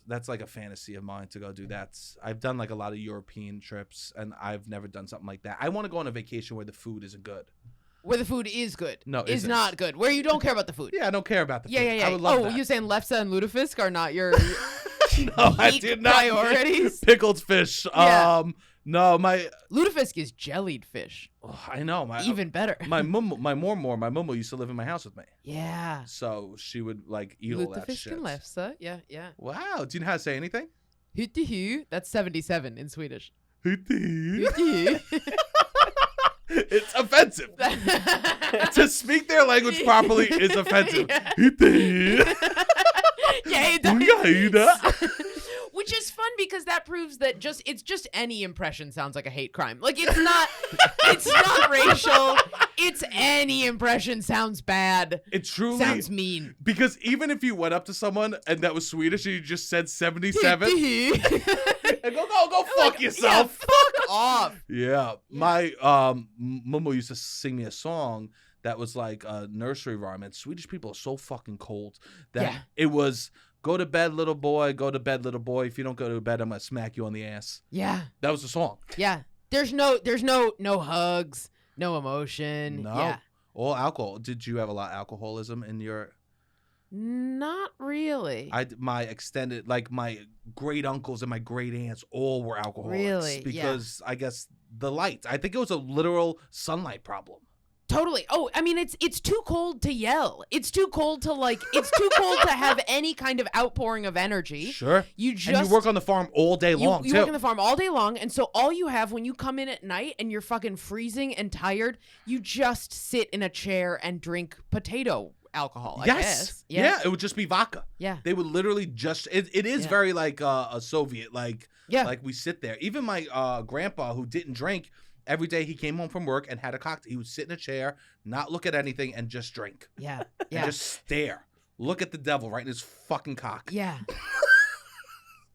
that's like a fantasy of mine to go do that. I've done like a lot of European trips, and I've never done something like that. I want to go on a vacation where the food isn't good. Where the food is good. No, is not good. Where you don't care about the food. Yeah, I don't care about the food. Yeah. I would love that. You saying Lefse and Lutefisk are not your no, I did not. Priorities? Pickled fish. Yeah. No, my Lutefisk is jellied fish. Oh, I know. Even better. My mum used to live in my house with me. Yeah. So she would like eat all that Lutefisk shit. and Lefse. Yeah. Wow. Do you know how to say anything? Hyttihy. That's 77 in Swedish. Hyttihy. It's offensive. To speak their language properly is offensive. Yeah, it does. Which is fun because that proves that it's just any impression sounds like a hate crime. Like it's not racial. It's any impression sounds bad. It truly sounds mean. Because even if you went up to someone and that was Swedish and you just said 77, and go fuck yourself. Yeah, fuck off. Yeah. My Momo used to sing me a song that was like a nursery rhyme, and Swedish people are so fucking cold that it was Go to bed, little boy. Go to bed, little boy. If you don't go to bed, I'm gonna smack you on the ass. Yeah. That was the song. Yeah. There's no hugs, no emotion. No. Yeah. All alcohol. Did you have a lot of alcoholism in your? Not really. My extended, like my great uncles and my great aunts, all were alcoholics. Really? Because I guess the light. I think it was a literal sunlight problem. Totally. Oh, I mean, it's too cold to yell. It's too cold to it's too cold to have any kind of outpouring of energy. Sure. And you work on the farm all day long, you work on the farm all day long, and so all you have when you come in at night and you're fucking freezing and tired, you just sit in a chair and drink potato alcohol, I guess. Yeah, it would just be vodka. Yeah. They would literally just, it is very like a Soviet, like we sit there. Even my grandpa, who didn't drink, every day he came home from work and had a cocktail. He would sit in a chair, not look at anything, and just drink. Yeah. And just stare. Look at the devil right in his fucking cock. Yeah.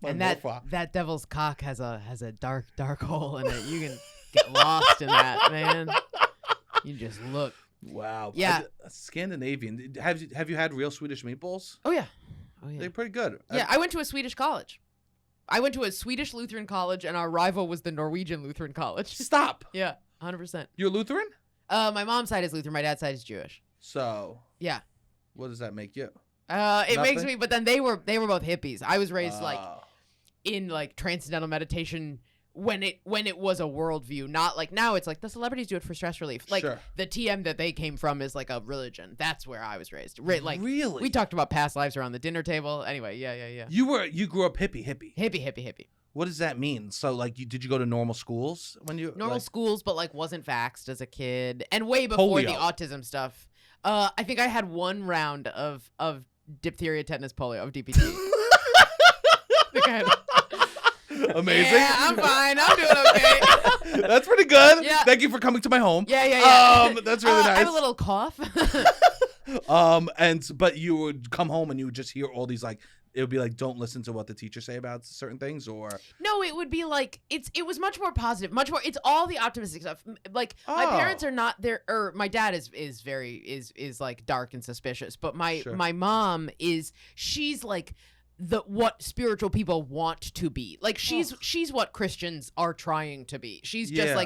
And that devil's cock has a dark hole in it. You can get lost in that, man. You just look. Wow. Yeah. Scandinavian. Have you had real Swedish meatballs? Oh yeah. They're pretty good. Yeah, I went to a Swedish college. I went to a Swedish Lutheran college, and our rival was the Norwegian Lutheran college. Stop. Yeah, 100%. You're Lutheran? My mom's side is Lutheran. My dad's side is Jewish. So. Yeah. What does that make you? It makes me. But then they were both hippies. I was raised in transcendental meditation when it was a worldview, not like now it's like the celebrities do it for stress relief. Like the TM that they came from is like a religion. That's where I was raised. Like really? We talked about past lives around the dinner table. Anyway, yeah. You grew up hippie. Hippie. What does that mean? So like did you go to normal schools when you schools, but like wasn't vaxxed as a kid and way before polio. The autism stuff. I think I had one round of diphtheria, tetanus, polio, of DPT. I think I had. Amazing. Yeah, I'm fine. I'm doing okay. That's pretty good. Yeah. Thank you for coming to my home. Yeah. That's really nice. I have a little cough. But you would come home and you would just hear all these it would be like, don't listen to what the teachers say about certain things, or no, it would be like it was much more positive, much more. It's all the optimistic stuff. Like my parents are not there, or my dad is very like dark and suspicious, but my mom she's like what spiritual people want to be. Like she's what Christians are trying to be. She's just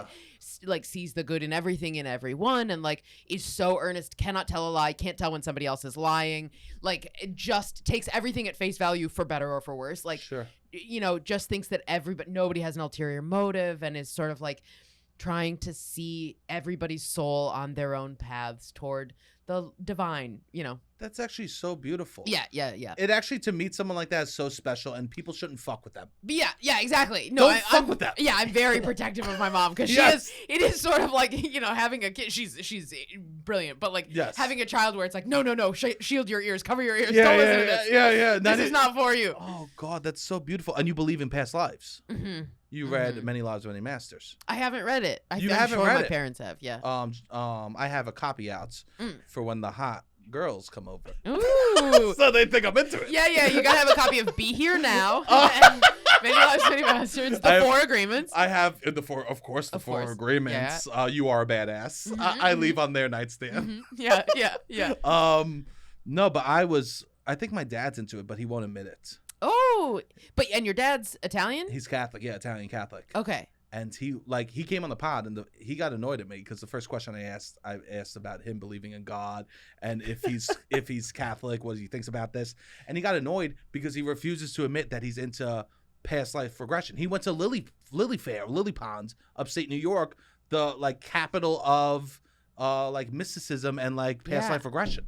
like sees the good in everything and everyone, and like is so earnest, cannot tell a lie, can't tell when somebody else is lying. Like it just takes everything at face value for better or for worse. Like just thinks that nobody has an ulterior motive, and is sort of like trying to see everybody's soul on their own paths toward the divine, That's actually so beautiful. Yeah. It actually, to meet someone like that is so special, and people shouldn't fuck with them. But yeah, exactly. No, Don't fuck with them. Yeah, I'm very protective of my mom because it is sort of like, having a kid. She's brilliant, but like having a child where it's like, no, shield your ears, cover your ears. Don't listen to this. Yeah. This is not for you. Oh God, that's so beautiful. And you believe in past lives. Mm-hmm. You read Many Lives, Many Masters. I haven't read it. I'm haven't sure read my it? parents have. Yeah. I have a copy out for when the hot girls come over. Ooh. So they think I'm into it. Yeah. You gotta have a copy of Be Here Now and Many Lives, Many Masters. The Four Agreements. I have the four agreements. Yeah. You are a badass. I leave on their nightstand. Yeah. No, but I think my dad's into it, but he won't admit it. Oh, and your dad's Italian? He's Catholic, Italian Catholic. Okay. And he came on the pod and he got annoyed at me because the first question I asked about him believing in God and if he's Catholic, what he thinks about this, and he got annoyed because he refuses to admit that he's into past life regression. He went to Lily Pond, upstate New York, the capital of mysticism and past life regression.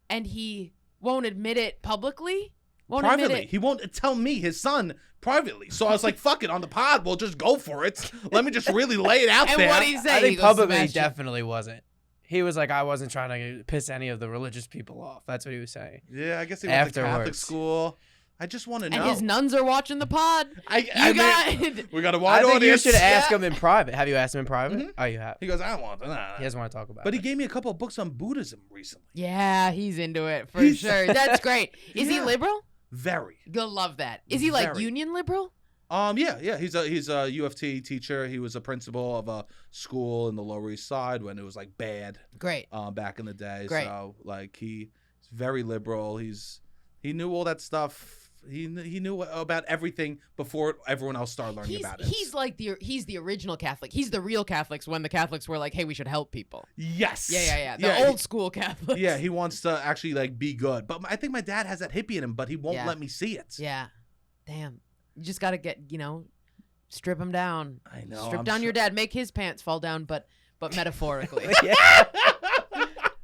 And he won't admit it publicly. Privately. He won't tell me, his son, privately. So I was like, fuck it, on the pod, we'll just go for it. Let me just really lay it out there. And what did he say? I think publicly he definitely wasn't. He was like, I wasn't trying to piss any of the religious people off. That's what he was saying. Yeah, I guess he went to Catholic school. I just want to know. And his nuns are watching the pod. We got a wide audience. I think you should ask him in private. Have you asked him in private? Mm-hmm. Oh, you have. He goes, I don't want to. Nah. He doesn't want to talk about it. But he gave me a couple of books on Buddhism recently. Yeah, he's into it for sure. That's great. Is he liberal? Very. You'll love that. Is he union liberal? Yeah. He's a UFT teacher. He was a principal of a school in the Lower East Side when it was bad. Great. Back in the day. Great. So he's very liberal. He knew all that stuff. He knew about everything before everyone else started learning about it. He's the original Catholic. He's the real Catholics when the Catholics were like, hey, we should help people. Yes. Yeah. The old school Catholics. Yeah, he wants to actually like be good. But I think my dad has that hippie in him, but he won't let me see it. Yeah. Damn. You just got to get, strip him down. I know. Strip down your dad. Make his pants fall down, but metaphorically.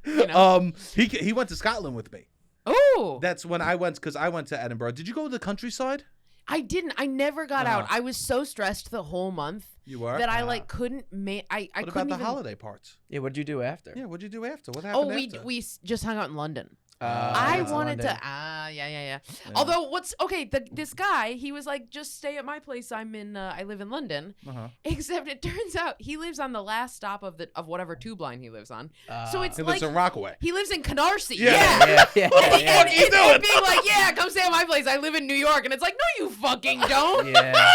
He went to Scotland with me. Oh. That's when I went, because I went to Edinburgh. Did you go to the countryside? I didn't. I never got out. I was so stressed the whole month. You were? That I couldn't make. I what couldn't about the holiday parts? Yeah, what'd you do after? Yeah, what'd you do after? What happened after? We just hung out in London. I wanted to. Yeah. Although this guy, he was like, just stay at my place. I live in London. Except it turns out he lives on the last stop of whatever tube line he lives on. So it's he lives in Rockaway. He lives in Canarsie. Yeah. And being like, yeah, come stay at my place. I live in New York, and it's like, no, you fucking don't. Yeah.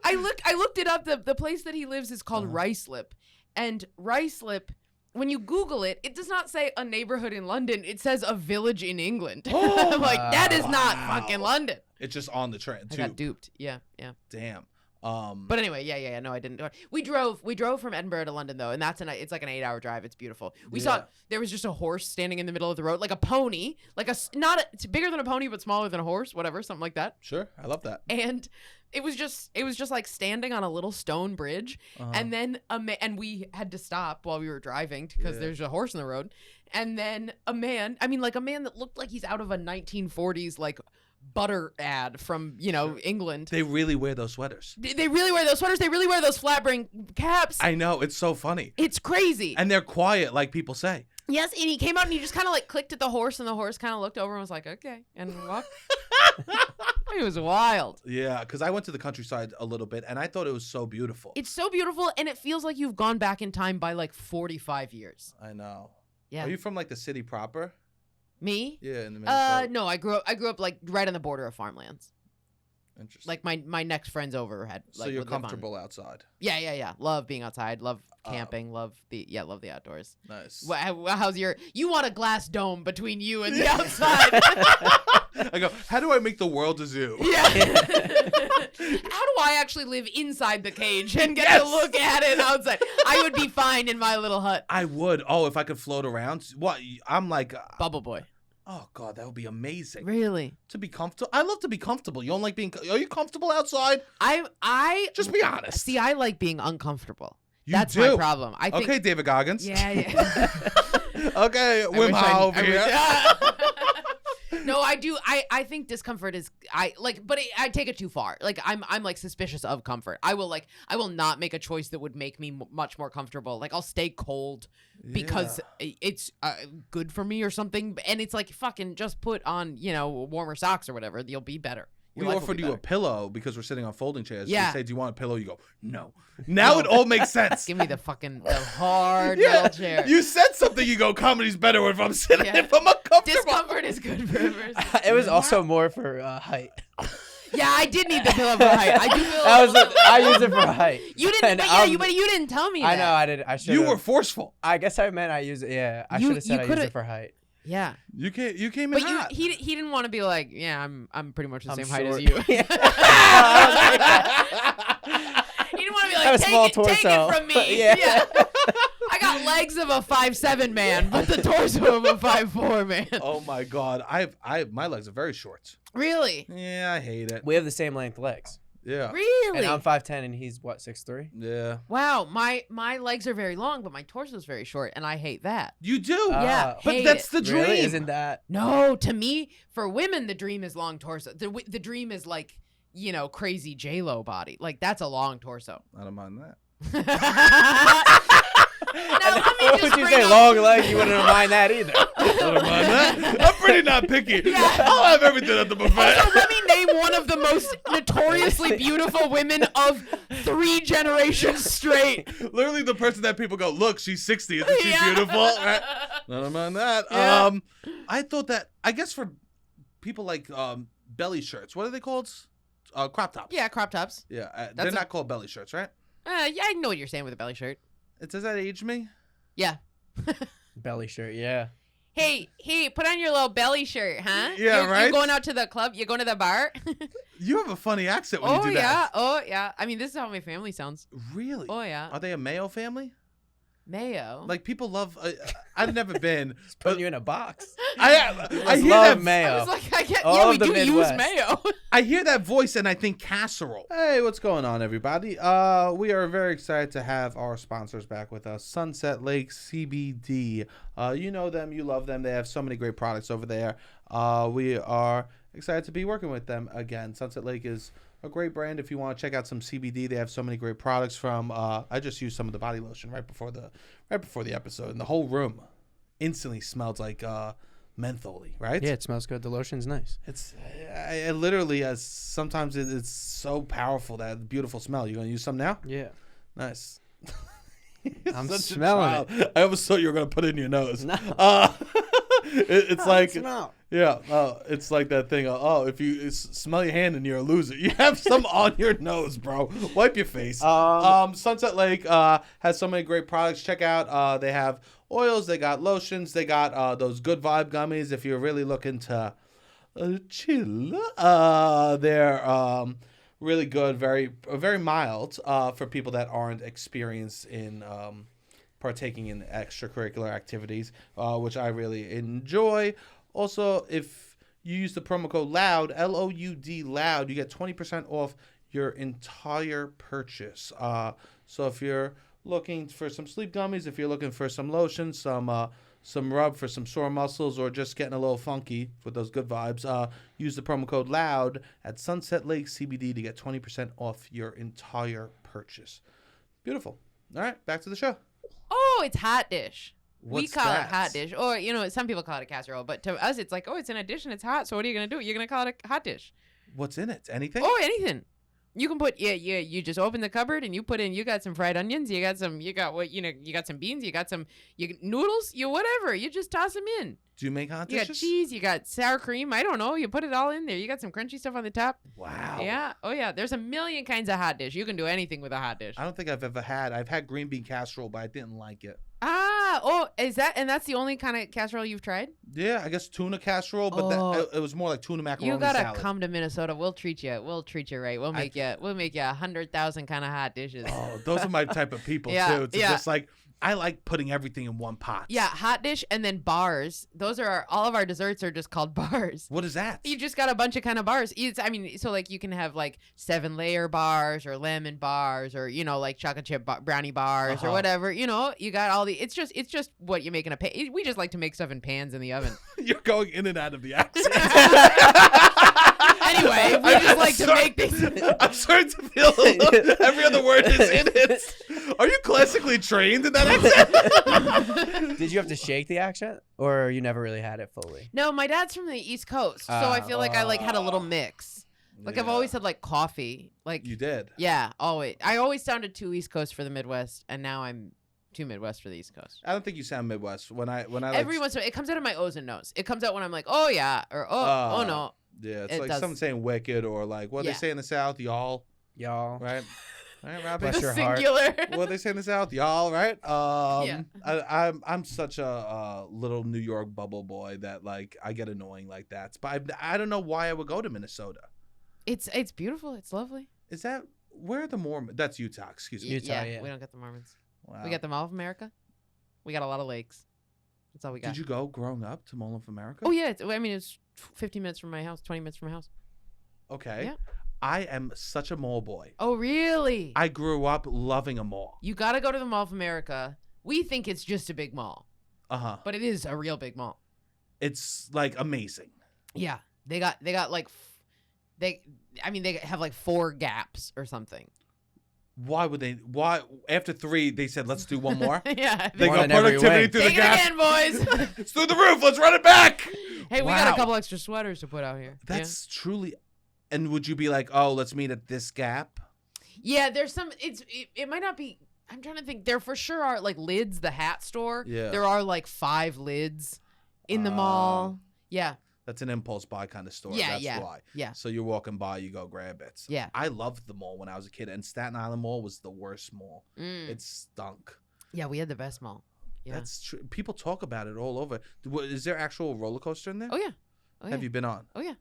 I looked it up. The place that he lives is called Ruislip, and Ruislip. When you Google it, it does not say a neighborhood in London. It says a village in England. I'm like, that is not fucking London. It's just on the train. I got duped. Yeah. Damn. But anyway, yeah. No, I didn't. We drove from Edinburgh to London though, and it's like an 8-hour drive. It's beautiful. We saw there was just a horse standing in the middle of the road, like a pony, it's bigger than a pony but smaller than a horse, whatever, something like that. Sure, I love that. And it was just like standing on a little stone bridge, and then and we had to stop while we were driving because there's a horse in the road, and then a man that looked like he's out of a 1940s like butter ad from England. They really wear those sweaters. They really wear those sweaters. They really wear those flat brim caps. I know, it's so funny. It's crazy. And they're quiet, like people say. Yes, and he came out and he just kind of like clicked at the horse, and the horse kind of looked over and was like, okay, and walked. It was wild. Yeah, because I went to the countryside a little bit, and I thought it was so beautiful. It's so beautiful, and it feels like you've gone back in time by like 45 years. I know. Yeah. Are you from like the city proper? Me? Yeah, in the Minnesota. No, I grew up like right on the border of farmlands. Interesting. Like my next friends over had. Like, so you're comfortable outside. Yeah. Love being outside. Love camping. Love the outdoors. Nice. How's you want a glass dome between you and the outside? I go, how do I make the world a zoo? Yeah. How do I actually live inside the cage and get to look at it outside? I would be fine in my little hut. I would. Oh, if I could float around. What? I'm like Bubble boy. Oh God, that would be amazing. Really? To be comfortable. I love to be comfortable. You don't like being. Are you comfortable outside? I just be honest. See, I like being uncomfortable. That's do. my problem. I think. Okay, David Goggins. Yeah. Okay, Wim Hof over here. No, I do. I think discomfort is but I take it too far. Like I'm like suspicious of comfort. I will not make a choice that would make me much more comfortable. Like I'll stay cold because it's good for me or something. And it's like fucking just put on warmer socks or whatever. You'll be better. We offered you a pillow because we're sitting on folding chairs. Yeah. We say, do you want a pillow? You go, no. Now it all makes sense. Give me the hard metal chair. You said something. You go, comedy's better if I'm sitting. If I'm uncomfortable. Discomfort is good for a person. It was also more for height. Yeah, I did need the pillow for height. I do feel. I use it for height. You didn't. But you didn't tell me. I know. I did. I should. You were forceful. I guess I meant I use it. Yeah, I should have said I use it for height. Yeah. You came in but hot. He didn't want to be like, yeah, I'm pretty much the same height as short. you. He didn't want to be like, take it from me. Yeah. I got legs of a 5'7" man, but the torso of a 5'4" man. Oh my God. My legs are very short. Really? Yeah, I hate it. We have the same length legs. Yeah. Really? And I'm 5'10" and he's what, 6'3"? Yeah. Wow, my legs are very long, but my torso is very short, and I hate that. You do? Yeah. But that's the dream. Really? Isn't that? No, to me, for women, the dream is long torso. The dream is like, crazy J-Lo body. Like, that's a long torso. I don't mind that. Now, what would you say? Long legs? You wouldn't mind that either. I don't mind that. I'm pretty not picky. Yeah. I'll have everything at the buffet. Also, let me name one of the most notoriously beautiful women of 3 generations straight. Literally the person that people go, look, she's 60. Isn't she beautiful? Right? I don't mind that. Yeah. I thought that, I guess for people like belly shirts, what are they called? Crop tops. Yeah, crop tops. Yeah, they're not called belly shirts, right? Yeah, I know what you're saying with a belly shirt. Does that age me? Yeah. Belly shirt, yeah. Hey, put on your little belly shirt, huh? Yeah, right? You're going out to the club? You're going to the bar? You have a funny accent when you do yeah. that. Oh, yeah. I mean, this is how my family sounds. Really? Oh, yeah. Are they a Mayo family? Mayo. Like, people love... I've never been. Just putting you in a box. I hear love that... mayo. I was like, All we of the do use Midwest. mayo. I hear that voice and I think casserole. Hey, what's going on, everybody? We are very excited to have our sponsors back with us, Sunset Lake CBD. You know them, you love them. They have so many great products over there. We are excited to be working with them again. Sunset Lake is a great brand. If you want to check out some CBD, they have so many great products from. I just used some of the body lotion right before the episode, and the whole room instantly smelled like mentholy, right? Yeah, it smells good. The lotion's nice. It literally has. Sometimes it's so powerful, that beautiful smell. You gonna use some now? Yeah. Nice. I'm Such a smelling child. I almost thought you were gonna put it in your nose. No. It's like smell. yeah. It's like that thing. If you smell your hand and you're a loser, you have some on your nose, bro. Wipe your face. Sunset Lake has so many great products. Check out. They have oils. They got lotions. They got those good vibe gummies. If you're really looking to chill, they're really good. Very mild for people that aren't experienced in partaking in extracurricular activities, which I really enjoy. Also, if you use the promo code LOUD, LOUD, LOUD, you get 20% off your entire purchase. So if you're looking for some sleep gummies, if you're looking for some lotion, some rub for some sore muscles, or just getting a little funky with those good vibes, use the promo code LOUD at Sunset Lake CBD to get 20% off your entire purchase. Beautiful. All right, back to the show. Oh, it's hot dish. We What's call that? it hot dish. Or, some people call it a casserole. But to us, it's like, oh, it's in a dish and it's hot. So what are you going to do? You're going to call it a hot dish. What's in it? Anything? Oh, anything. You can put, you just open the cupboard and you put in, you got some fried onions. You got some beans. You got some noodles, whatever. You just toss them in. Do you make hot You dishes? got cheese. You got sour cream. I don't know. You put it all in there. You got some crunchy stuff on the top. Wow. Yeah. Oh, yeah. There's a million kinds of hot dish. You can do anything with a hot dish. I don't think I've ever had. I've had green bean casserole, but I didn't like it. That's the only kind of casserole you've tried? Yeah, I guess tuna casserole, but it was more like tuna macaroni You gotta salad. come to Minnesota. We'll treat you. We'll treat you right. We'll make you 100,000 kind of hot dishes. Oh, those are my type of people Yeah, too. It's yeah. just like I like putting everything in one pot. Yeah, hot dish and then bars. Those are all of our desserts are just called bars. What is that? You just got a bunch of kind of bars. So like you can have like 7-layer bars or lemon bars or like chocolate chip brownie bars or whatever. You got all the. It's just what you make in a pan. We just like to make stuff in pans in the oven. You're going in and out of the accent. Anyway, we just like to make things. I'm starting to feel every other word is in it. Are you classically trained in that accent? Did you have to shake the accent, or you never really had it fully? No, my dad's from the East Coast, so I feel like I had a little mix. Like I've always had like coffee. Like You did. Yeah, always. I always sounded too East Coast for the Midwest, and now I'm too Midwest for the East Coast. I don't think you sound Midwest. When I Every once in a while, it comes out of my O's and O's. It comes out when I'm like, oh yeah, or oh no. Yeah, it's It like does. someone saying wicked or like what they say in the South, y'all, right? All right, Robbie. Bless your heart. Singular. What they say in the South, y'all, right? Yeah. I'm such a little New York bubble boy that like I get annoying like that. But I don't know why I would go to Minnesota. It's beautiful. It's lovely. Is that where are the Mormons? That's Utah. Excuse me. Utah, yeah, yeah. we don't get the Mormons. Wow. We got the Mall of America. We got a lot of lakes. That's all we got. Did you go growing up to Mall of America? Oh yeah. It's 15 minutes from my house. 20 minutes from my house. Okay. Yeah. I am such a mall boy. Oh really? I grew up loving a mall. You got to go to the Mall of America. We think it's just a big mall, But but it is a real big mall. it's like amazing. Yeah, they got like they have like 4 gaps or something. Why after 3 they said let's do one more? Yeah, They One go in every productivity wing. through the take it gap. again, boys. It's through the roof. Let's run it back. Hey, we got Wow. a couple extra sweaters to put out here. That's truly. And would you be like, oh, let's meet at this gap? Yeah, there's some. It might not be. I'm trying to think. There for sure are like Lids, the hat store. Yeah. There are like 5 Lids in the mall. Yeah. That's an impulse buy kind of store. Yeah, That's yeah, why. yeah. So you're walking by, you go grab it. Yeah. I loved the mall when I was a kid, and Staten Island Mall was the worst mall. Mm. It stunk. Yeah, we had the best mall. Yeah. That's true. People talk about it all over. Is there actual roller coaster in there? Oh yeah. Oh, yeah. Have you been on? Oh yeah.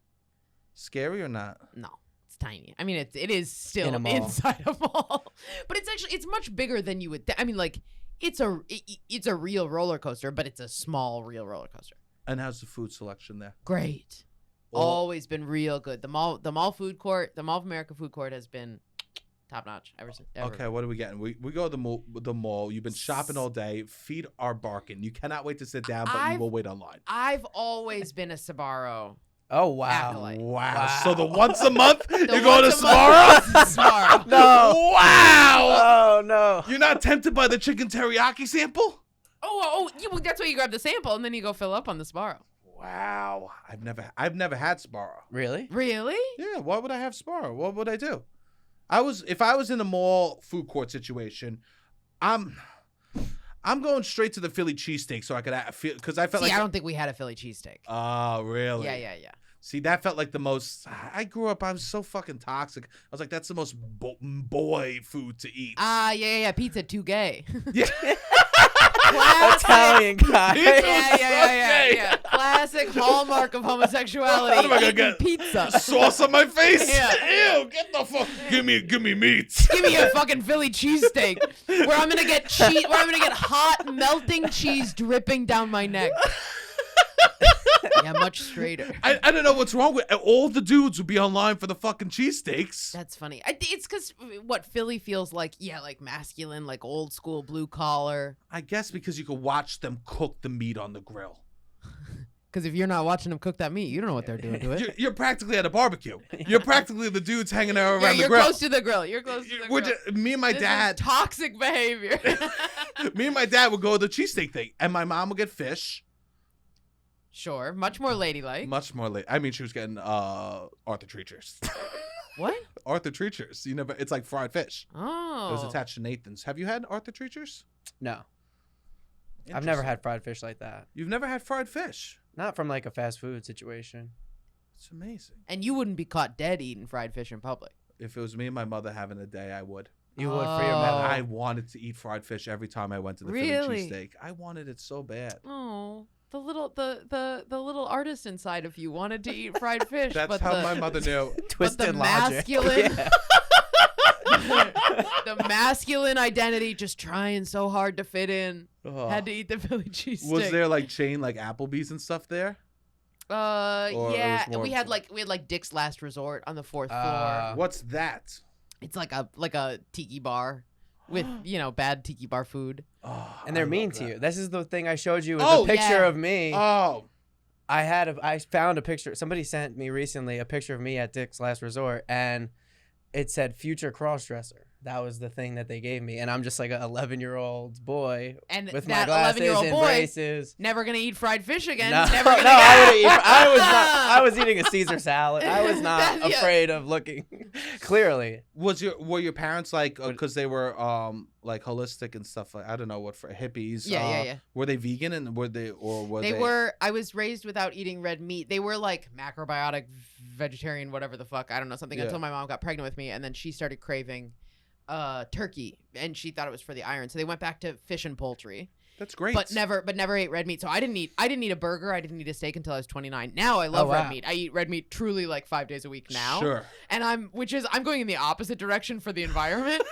Scary or not? No, it's tiny. I mean, it is still In a mall. inside a mall, but it's much bigger than you would. I mean, like it's a real roller coaster, but it's a small real roller coaster. And how's the food selection there? Great. Always been real good. The Mall of America food court has been top notch ever since. Okay, what are we getting? We go to the mall. You've been shopping all day. Feet are barking. You cannot wait to sit down, but you will wait online. I've always been a Sbarro. Oh wow! Acolyte. Wow. So the once a month you're going to once a month Sbarro? Sbarro. No! Wow! Oh no! You're not tempted by the chicken teriyaki sample? Well, that's why you grab the sample and then you go fill up on the Sbarro. Wow. I've never had Sbarro. Really? Really? Yeah, why would I have Sbarro? What would I do? If I was in a mall food court situation, I'm going straight to the Philly cheesesteak so I could because I felt See, like I don't think we had a Philly cheesesteak. Oh, really? Yeah. See, that felt like the most. I grew up. I was so fucking toxic. I was like, that's the most boy food to eat. Yeah. Pizza too gay. Yeah. Classic. Italian guy. Yeah. Classic hallmark of homosexuality. What am I gonna get? Pizza. Sauce on my face? Yeah. Ew, get the fuck. Give me meat. Give me a fucking Philly cheesesteak where I'm gonna get hot melting cheese dripping down my neck. Yeah, much straighter. I don't know what's wrong with all the dudes would be online for the fucking cheesesteaks. That's funny. It's because what Philly feels like, like masculine, like old school blue collar. I guess because you can watch them cook the meat on the grill. Because if you're not watching them cook that meat, you don't know what they're doing to it. You're practically at a barbecue. You're practically the dudes hanging out around the You're grill. close to the grill. You're close to the grill. Me and my This dad. is toxic behavior. Me and my dad would go to the cheesesteak thing, and my mom would get fish. Sure, much more ladylike. Much more late. I mean, she was getting Arthur Treachers. What? Arthur Treachers. You never. It's like fried fish. Oh. It was attached to Nathan's. Have you had Arthur Treachers? No. I've never had fried fish like that. You've never had fried fish? Not from like a fast food situation. It's amazing. And you wouldn't be caught dead eating fried fish in public. If it was me and my mother having a day, I would. You would for your mother. I wanted to eat fried fish every time I went to the Philly cheesesteak. I wanted it so bad. Oh. The little artist inside of you wanted to eat fried fish. That's but how my mother knew. Twisted logic. Yeah. The masculine identity just trying so hard to fit in. Oh. Had to eat the Philly cheesesteak. Was there like chain like Applebee's and stuff there? Yeah. it was more We had like Dick's Last Resort on the 4th floor. What's that? It's like a tiki bar with bad tiki bar food. Oh, And they're I mean love to that. you. This is the thing I showed you. Oh, A picture yeah. of me. Oh, I found a picture. Somebody sent me recently a picture of me at Dick's Last Resort, and it said future crossdresser. That was the thing that they gave me, and I'm just like an 11-year-old boy And with my that glasses 11-year-old and boy braces. never gonna eat fried fish again. No, Never gonna I wouldn't eat. I was eating a Caesar salad. I was not Yeah. afraid of looking. Clearly, were your parents like because they were like holistic and stuff like I don't know what for hippies? Yeah. Were they vegan and were they? I was raised without eating red meat. They were like macrobiotic, vegetarian, whatever the fuck. I don't know something until my mom got pregnant with me, and then she started craving turkey, and she thought it was for the iron. So they went back to fish and poultry. That's great. But never ate red meat. So I didn't eat a burger. I didn't eat a steak until I was 29. Now I love red meat. I eat red meat truly like 5 days a week now. Sure. And I'm going in the opposite direction for the environment.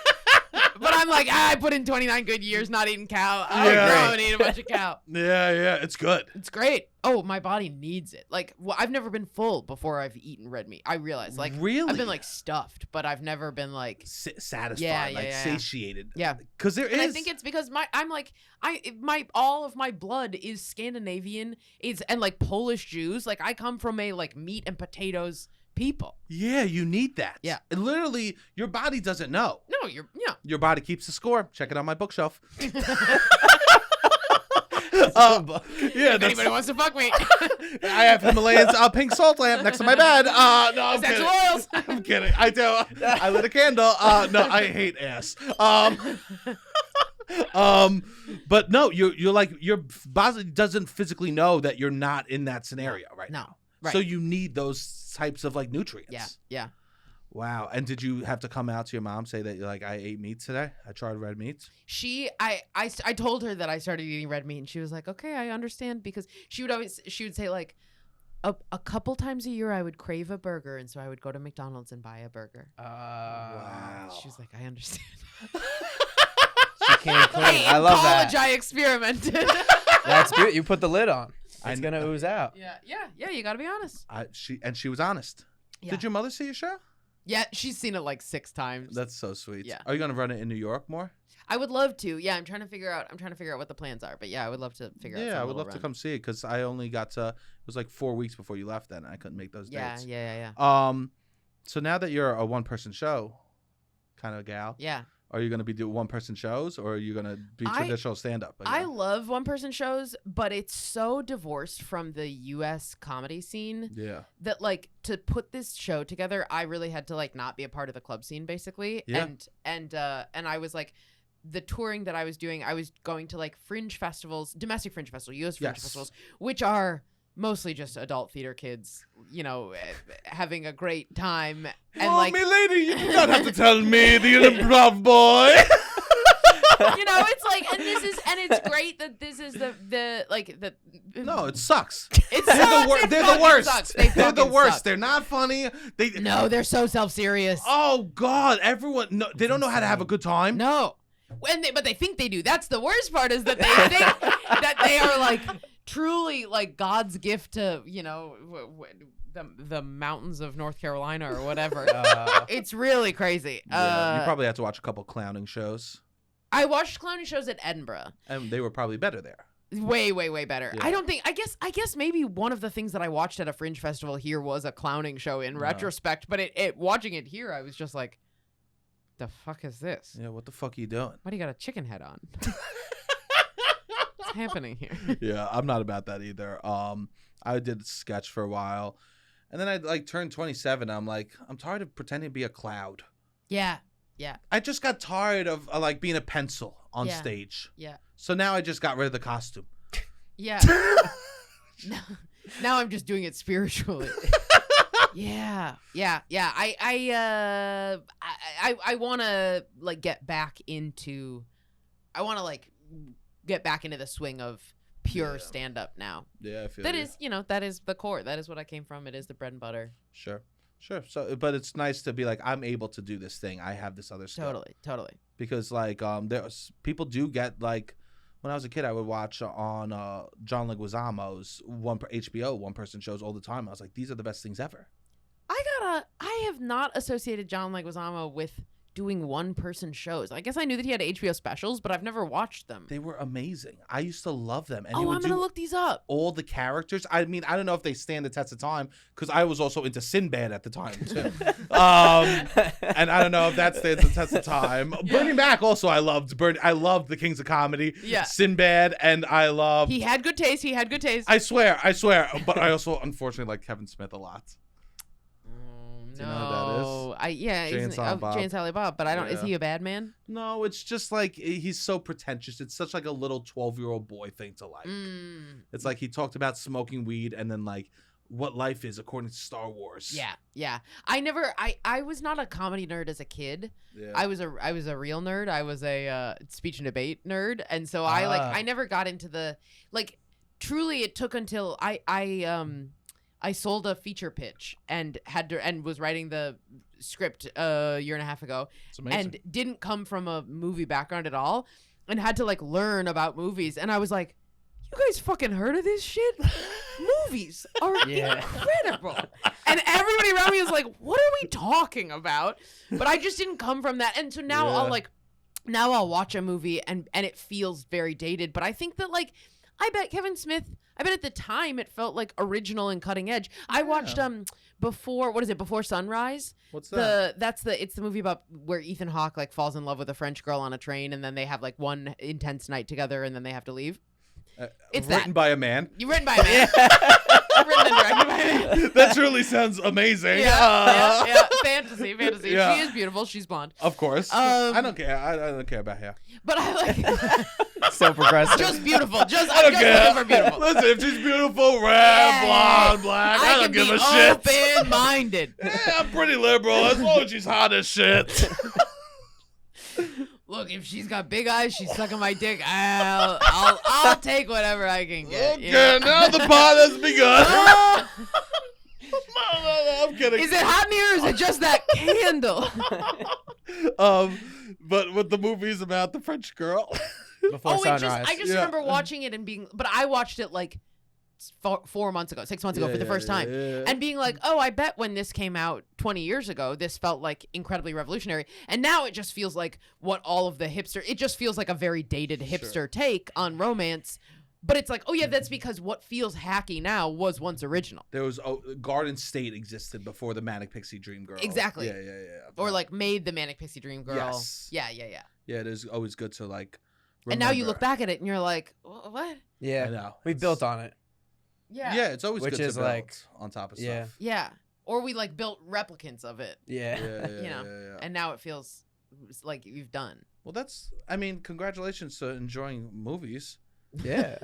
But I'm like, I put in 29 good years not eating cow. I'm gonna grow and eat a bunch of cow. Yeah, it's good. It's great. Oh, my body needs it. Like, I've never been full before I've eaten red meat. I realize, like, really? I've been like stuffed, but I've never been like satisfied, satiated. Yeah, because there is. I think it's because all of my blood is Scandinavian, and like Polish Jews. Like, I come from a like meat and potatoes people. Yeah, you need that. Yeah, and literally, your body doesn't know. No, your body keeps the score. Check it on my bookshelf. If anybody wants to fuck me, I have Himalayan pink salt lamp next to my bed. No, I'm essential kidding. oils. I'm kidding. I do. I lit a candle. No, I hate ass. But no, you're like your body doesn't physically know that you're not in that scenario right now. Right. So you need those types of like nutrients. Yeah. Wow. And did you have to come out to your mom, say that you're like, I ate meat today? I tried red meats? I told her that I started eating red meat, and she was like, okay, I understand, because she would say like a couple times a year I would crave a burger, and so I would go to McDonald's and buy a burger. Wow. She was like, I understand. She came clean. Hey, I love in college that. I experimented. That's good. You put the lid on. It's gonna ooze out. Yeah. You gotta be honest. She was honest. Yeah. Did your mother see your show? Yeah, she's seen it like 6 times. That's so sweet. Yeah. Are you gonna run it in New York more? I would love to. Yeah, I'm trying to figure out what the plans are. But yeah, I would love to figure out. Yeah, I would love to come see it because I only got to. It was like 4 weeks before you left, then I couldn't make those dates. Yeah. So now that you're a one-person show, kind of gal. Yeah. Are you gonna be doing one-person shows, or are you gonna be traditional stand-up? I love one-person shows, but it's so divorced from the U.S. comedy scene. Yeah. That like to put this show together, I really had to like not be a part of the club scene, basically. Yeah. And I was like, the touring that I was doing, I was going to like fringe festivals, domestic fringe festivals, U.S. fringe festivals, which are mostly just adult theater kids, you know, having a great time. And oh, like, me lady, you do not have to tell me, the improv boy. you know, it's like, and it's great that this is the No, it sucks. It's They're the worst. Sucks. They're the worst. Suck. They're not funny. They're so self-serious. Oh God, everyone. No, they don't know how to have a good time. No, but they think they do. That's the worst part, is that they think that they are like truly like God's gift to, you know, the mountains of North Carolina or whatever. It's really crazy. Yeah, you probably have to watch a couple clowning shows. I watched clowning shows at Edinburgh. And they were probably better there. Way better. Yeah. I don't think. I guess maybe one of the things that I watched at a fringe festival here was a clowning show in retrospect. But watching it here, I was just like, the fuck is this? Yeah, what the fuck are you doing? Why do you got a chicken head on? What's happening here? Yeah, I'm not about that either. I did sketch for a while, and then I like turned 27. I'm like, I'm tired of pretending to be a cloud. Yeah. I just got tired of like being a pencil on stage. Yeah. So now I just got rid of the costume. Yeah. Now I'm just doing it spiritually. Yeah. I want to like get back into. I want to like get back into the swing of pure stand-up now. Yeah, I feel that is, you know, that is the core. That is what I came from. It is the bread and butter. Sure. So, but it's nice to be like, I'm able to do this thing. I have this other skill. Totally. Because like, there's people do get like, when I was a kid, I would watch on John Leguizamo's HBO one-person shows all the time. I was like, these are the best things ever. I have not associated John Leguizamo with doing one-person shows. I guess I knew that he had HBO specials, but I've never watched them. They were amazing. I used to love them. And I'm going to look these up. All the characters. I mean, I don't know if they stand the test of time, because I was also into Sinbad at the time, too. And I don't know if that stands the test of time. Bernie Mac also I loved. I loved the Kings of Comedy. Yeah. Sinbad, and I loved... He had good taste. I swear. But I also, unfortunately, like Kevin Smith a lot. Do you know who that is? Jay and Silent Bob, but I don't. Is he a bad man? No, it's just like he's so pretentious. It's such like a little 12-year-old boy thing to like. It's like he talked about smoking weed and then like what life is according to Star Wars. Yeah. I was not a comedy nerd as a kid. Yeah. I was a real nerd. I was a speech and debate nerd, and so I never got into the like. Truly, it took until I sold a feature pitch and was writing the script a year and a half ago, and didn't come from a movie background at all, and had to like learn about movies. And I was like, you guys fucking heard of this shit? Movies are incredible. And everybody around me was like, what are we talking about? But I just didn't come from that. And so now I'll watch a movie and it feels very dated. But I think that like, I bet at the time it felt like original and cutting edge. I watched Before Sunrise. What's that? It's the movie about where Ethan Hawke like falls in love with a French girl on a train, and then they have like one intense night together, and then they have to leave. It's written by a man. You're written by a man. Written and directed by a man. That truly sounds amazing. Yeah. Fantasy. Yeah. She is beautiful. She's blonde. Of course. I don't care. I don't care about hair. But I like so progressive. Just beautiful. I don't care. Looking for beautiful. Listen, if she's beautiful, red, blonde, black, I don't don't can give be a shit. open-minded. Yeah, I'm pretty liberal as long as she's hot as shit. Look, if she's got big eyes, she's sucking my dick. I'll take whatever I can get. Okay, you know? now the pot has begun. Oh, No, I'm kidding. is it hot in here or is it just that candle? But what the movie's about, the French girl. Before sunrise. I just Yeah. remember watching it and being, but I watched it like 4 months ago, 6 months ago for the first time. And being like, oh, I bet when this came out 20 years ago, this felt like incredibly revolutionary. And now it just feels like what all of the it just feels like a very dated hipster take on romance. But it's like, oh, yeah, that's because what feels hacky now was once original. There was Garden State existed before the Manic Pixie Dream Girl. Exactly. Yeah. Or like made the Manic Pixie Dream Girl. Yes. Yeah. Yeah, it is always good to like. And now you remember. look back at it and you're like, what? Yeah. I know. We built on it. Yeah, it's always Which good is to build like- on top of Yeah. stuff. Yeah. Or we like built replicants of it. Yeah. You know, and now it feels like you've done. Well, congratulations to enjoying movies. Yeah.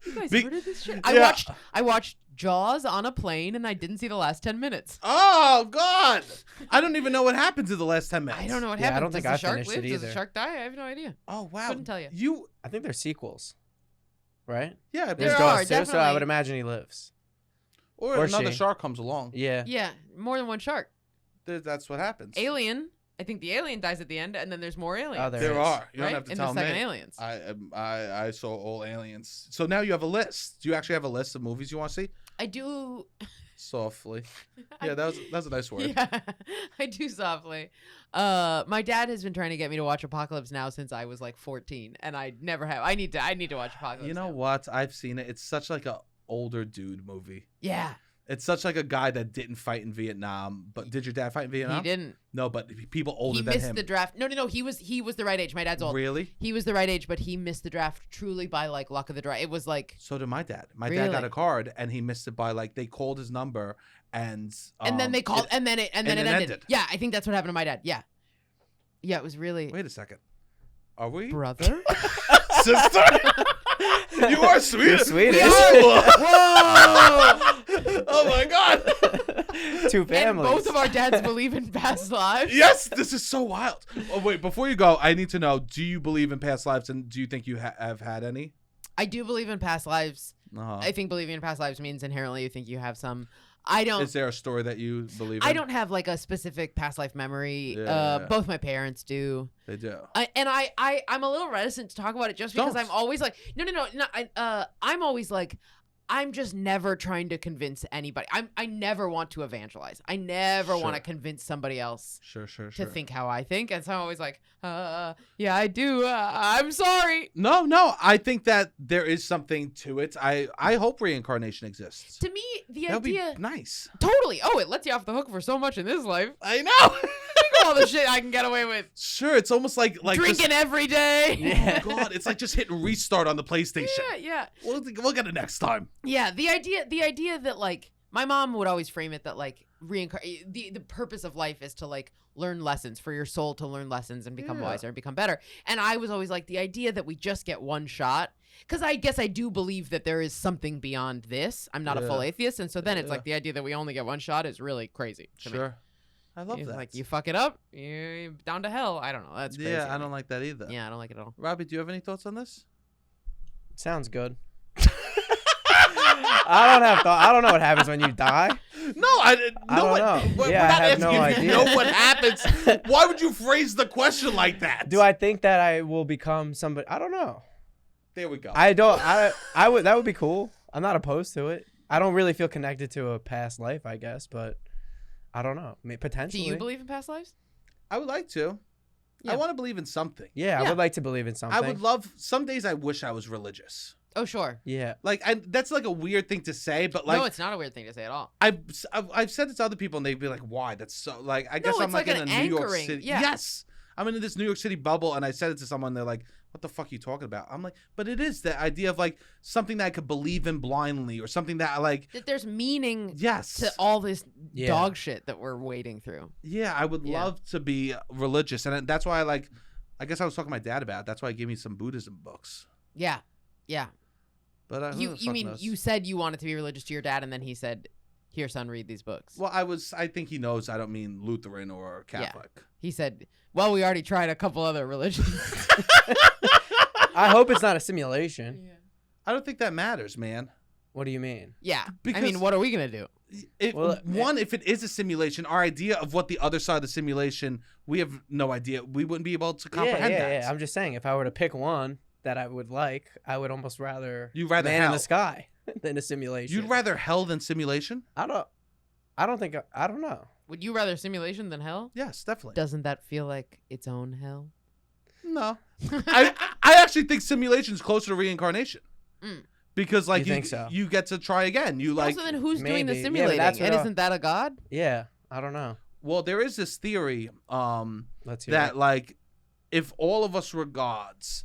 You guys Be- ever did this shit? Yeah. I watched Jaws on a plane and I didn't see the last 10 minutes. Oh God! I don't even know what happened to the last 10 minutes. I don't know what Yeah, I happened. don't think Does the I shark finished live? it Does the either. shark die? I have no idea. Oh wow! Couldn't tell you. I think there's sequels. Right? Yeah, There There's are, Jaws too, so I definitely. would imagine he lives. or or another she. shark comes along. Yeah. Yeah, more than one shark. That's what happens. Alien. I think the alien dies at the end, and then there's more aliens. Oh, There is. are. You right? don't have to in tell the second me. Aliens. I saw all aliens. So now you have a list. Do you actually have a list of movies you want to see? I do. Softly. Yeah, that was a nice word. Yeah, I do softly. My dad has been trying to get me to watch Apocalypse Now since I was like 14, and I never have. I need to watch Apocalypse. You know Now. what? I've seen it. It's such like a older dude movie. Yeah, It's such like a guy that didn't fight in Vietnam. But did your dad fight in Vietnam? he didn't. No, but people older He than missed him. the draft. No. He was the right age. My dad's old. Really? He was the right age, but he missed the draft truly by like luck of the draw. It was like, So did my dad. My dad got Really? a card and he missed it by like they called his number and then they called, and then it ended. ended. Yeah, I think that's what happened to my dad. Yeah, it was really Wait a second. Are we brother. sister? You are Swedish. You're Swedish. Whoa! Oh my god. Two And families. both of our dads believe in past lives. Yes, this is so wild. Oh wait, before you go, I need to know: do you believe in past lives, and do you think you have had any? I do believe in past lives. Uh-huh. I think believing in past lives means inherently you think you have some. I don't. Is there a story that you believe in? I don't have like a specific past life memory. Yeah. Both my parents do. They do. I'm a little reticent to talk about it just because Don't. I'm always like, no. I'm always like, I'm just never trying to convince anybody. I never want to evangelize. I never want to Sure. convince somebody else Sure. to think how I think. And so I'm always like, yeah, I do. I'm sorry. No. I think that there is something to it. I hope reincarnation exists. To me, the That would be idea nice. totally. Oh, it lets you off the hook for so much in this life. I know. Think of all the shit I can get away with. Sure, it's almost like Drinking every day. Yeah. Oh God, it's like just hitting restart on the PlayStation. Yeah. We'll get it next time. Yeah, the idea that like my mom would always frame it that like the purpose of life is to like learn lessons, for your soul to learn lessons and become Yeah. wiser and become better. And I was always like, the idea that we just get one shot, because I guess I do believe that there is something beyond this. I'm not a full Yeah. atheist, and so then it's Yeah. like the idea that we only get one shot is really crazy to me. Sure. I love It's that. like you fuck it up, you're down to hell. I don't know. That's crazy. Yeah, to I me. don't like that either. Yeah, I don't like it at all. Robbie, do you have any thoughts on this? Sounds good. I don't know what happens when you die. No, I don't know. We're Yeah, I not have no asking if you idea. know what happens. Why would you phrase the question like that? Do I think that I will become somebody? I don't know. There we go. I don't. I would. That would be cool. I'm not opposed to it. I don't really feel connected to a past life, I guess, but I don't know. I mean, Do potentially. you believe in past lives? I would like to. Yeah. I want to believe in something. Yeah, I Yeah. would like to believe in something. I would love. Some days I wish I was religious. Oh, sure. Yeah. Like, that's like a weird thing to say, but like, No, it's not a weird thing to say at all. I've said it to other people, and they'd be like, "Why? That's so." Like, I guess No, I'm it's like like in an a New York anchoring, City. yeah. Yes, I'm in this New York City bubble, and I said it to someone. They're like, "What the fuck are you talking about?" I'm like, "But it is the idea of like something that I could believe in blindly, or something that I like." That there's meaning Yes. to all this Yeah. dog shit that we're wading through. Yeah, I would Yeah. love to be religious, and that's why I guess I was talking to my dad about it. That's why he gave me some Buddhism books. Yeah. But who You the fuck mean knows? you said you wanted to be religious to your dad, and then he said, "Here, son, read these books." Well, I think he knows I don't mean Lutheran or Catholic. He said, "Well, we already tried a couple other religions." I hope it's not a simulation. I don't think that matters, man. What do you mean? Yeah. Because- I mean, what are we gonna do? If it is a simulation, our idea of what the other side of the simulation, we have no idea. We wouldn't be able to comprehend that. Yeah. I'm just saying, if I were to pick one that I would like, I would almost rather You'd rather Man in hell. the Sky than a simulation. You'd rather hell than simulation? I don't know. Would you rather simulation than hell? Yes, definitely. Doesn't that feel like its own hell? No. I actually think simulation is closer to reincarnation. Mm. Because like You think so? you get to try again. You like Also, then who's doing the maybe. Yeah, but simulating? that's what and I- isn't that a god? Yeah, I don't know. well, there is this theory Let's hear that it. like if all of us were gods,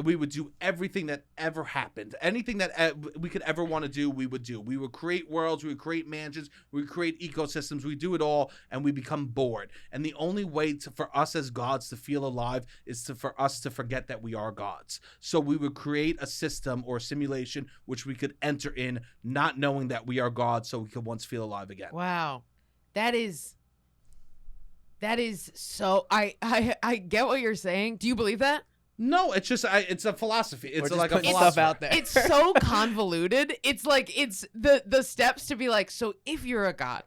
we would do everything that ever happened. Anything that we could ever want to do, we would do. We would create worlds, we would create mansions, we would create ecosystems, we do it all, and we become bored. And the only way for us as gods to feel alive is for us to forget that we are gods. So we would create a system or a simulation which we could enter in, not knowing that we are gods, so we could once feel alive again. Wow, that is so. I get what you're saying. Do you believe that? No, it's just it's a philosophy. We're It's just like a putting philosophy. stuff out there. It's so convoluted. It's like it's the steps to be like, so if you're a god,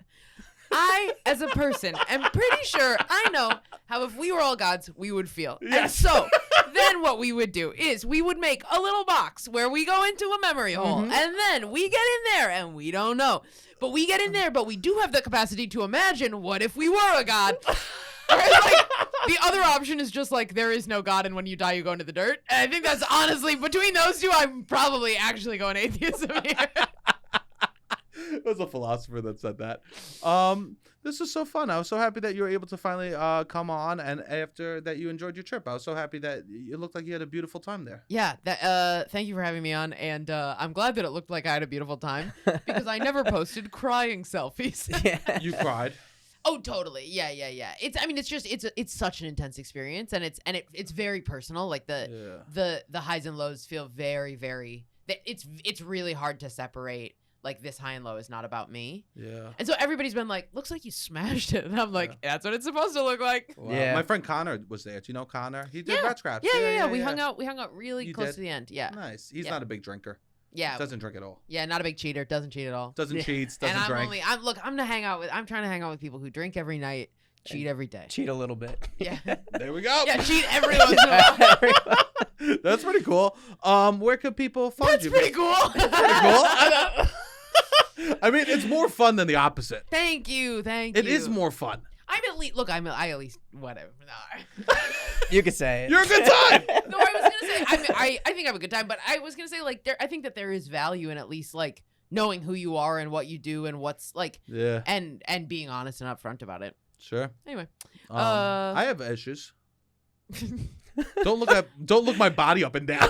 I as a person am pretty sure I know how if we were all gods we would feel. And Yes. so then what we would do is we would make a little box where we go into a memory hole Mhm. and then we get in there and we don't know. But we get in there, but we do have the capacity to imagine what if we were a god. Whereas, like, the other option is just like there is no God, and when you die, you go into the dirt. And I think that's honestly between those two, I'm probably actually going atheism here. There's a philosopher that said that. This was so fun. I was so happy that you were able to finally come on, and after that you enjoyed your trip. I was so happy that it looked like you had a beautiful time there. Yeah, that. Thank you for having me on, and I'm glad that it looked like I had a beautiful time because I never posted crying selfies. Yeah. You cried. Oh, totally. Yeah. It's such an intense experience, and it's very personal. Like the highs and lows feel very, very. It's really hard to separate. Like this high and low is not about me. Yeah. And so everybody's been like, looks like you smashed it. And I'm like, that's what it's supposed to look like. Wow. Yeah. My friend Connor was there. Do you know Connor? He did rat scraps. Yeah. We hung out really You close did? to the end. Yeah. Nice. He's Yeah. not a big drinker. Yeah. Doesn't drink at all. Yeah, not a big cheater. Doesn't cheat at all. Doesn't cheat. Doesn't and drink. I'm trying to hang out with people who drink every night, cheat every day. Cheat a little bit. Yeah. There we go. Yeah, cheat every once in a while. That's pretty cool. Where could people find That's you? pretty cool. Pretty cool. I mean, it's more fun than the opposite. Thank you. It is more fun. I'm at least I at least whatever. No. You could say it. You're a good time. No, I was gonna say I think I have a good time, but I was gonna say like I think that there is value in at least like knowing who you are and what you do and what's like Yeah. and being honest and upfront about it. Sure. Anyway, I have issues. Don't look my body up and down.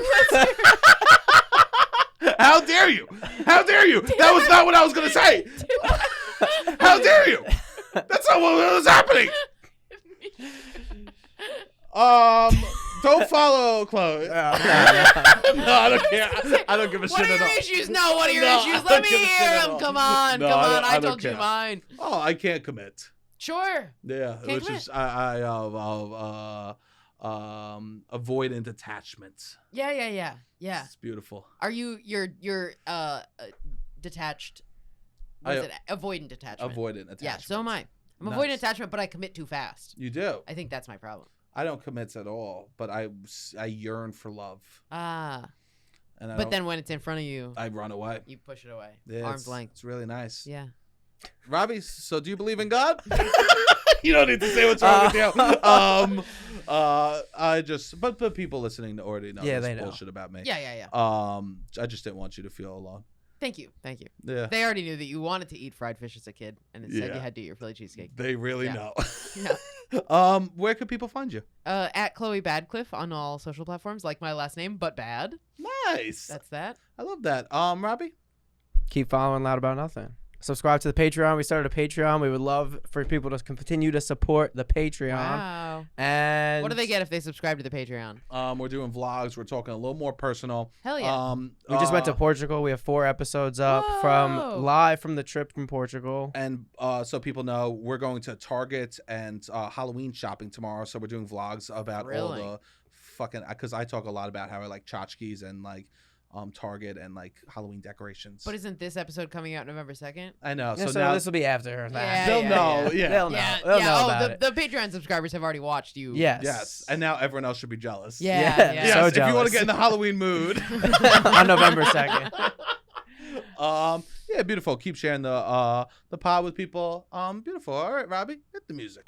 How dare you? How dare you? That was not what I was gonna say. How dare you? That's not what was happening. Don't follow Chloe. No, I don't care. I don't give a what shit are at your all. issues? No, what are your No, issues? I Let don't me give a shit hear at them. all. Come on, No, come I on. don't- I I don't told you care. mine. Oh, I can't commit. Sure. Yeah, Can't which commit. is avoidant attachment. Yeah. It's beautiful. Are you're detached? What is it? Avoidant attachment. Avoidant attachment. Yeah, so am I. I'm Nice. avoidant attachment, but I commit too fast. You do. I think that's my problem. I don't commit at all, but I yearn for love. Ah. And I But don't- then when it's in front of you, I run away. you push it away. Yeah, Arm's length. It's really nice. Yeah. Robbie, so do you believe in God? You don't need to say what's wrong with you. But people listening already know Yeah, this they know. bullshit about me. Yeah. I just didn't want you to feel alone. Thank you. Yeah. They already knew that you wanted to eat fried fish as a kid, and instead Yeah. you had to eat your Philly cheesecake. They really Yeah. know. Yeah. Where could people find you? At Chloe Radcliffe on all social platforms, like my last name, but bad. Nice. That's that. I love that. Robbie? Keep following Loud About Nothing. Subscribe to the Patreon. We started a Patreon. We would love for people to continue to support the Patreon. Wow. And What do they get if they subscribe to the Patreon? We're doing vlogs. We're talking a little more personal. Hell yeah. We just went to Portugal. We have 4 episodes up Whoa. live from the trip from Portugal. And so people know, we're going to Target and Halloween shopping tomorrow. So we're doing vlogs about Really? all the fucking, because I talk a lot about how I like tchotchkes and like Target and like Halloween decorations. But isn't this episode coming out November 2nd? I know. Yeah, So so now this will be after that. Yeah, they'll know. Yeah. They'll know. Yeah, They'll yeah. know Oh, about it. the Patreon subscribers have already watched you. Yes. Yes. And now everyone else should be jealous. Yeah. Yeah. Yeah. Yes, So if you want jealous. to get in the Halloween mood. On November 2nd. Yeah, beautiful. Keep sharing the pod with people. Beautiful. All right, Robbie, hit the music.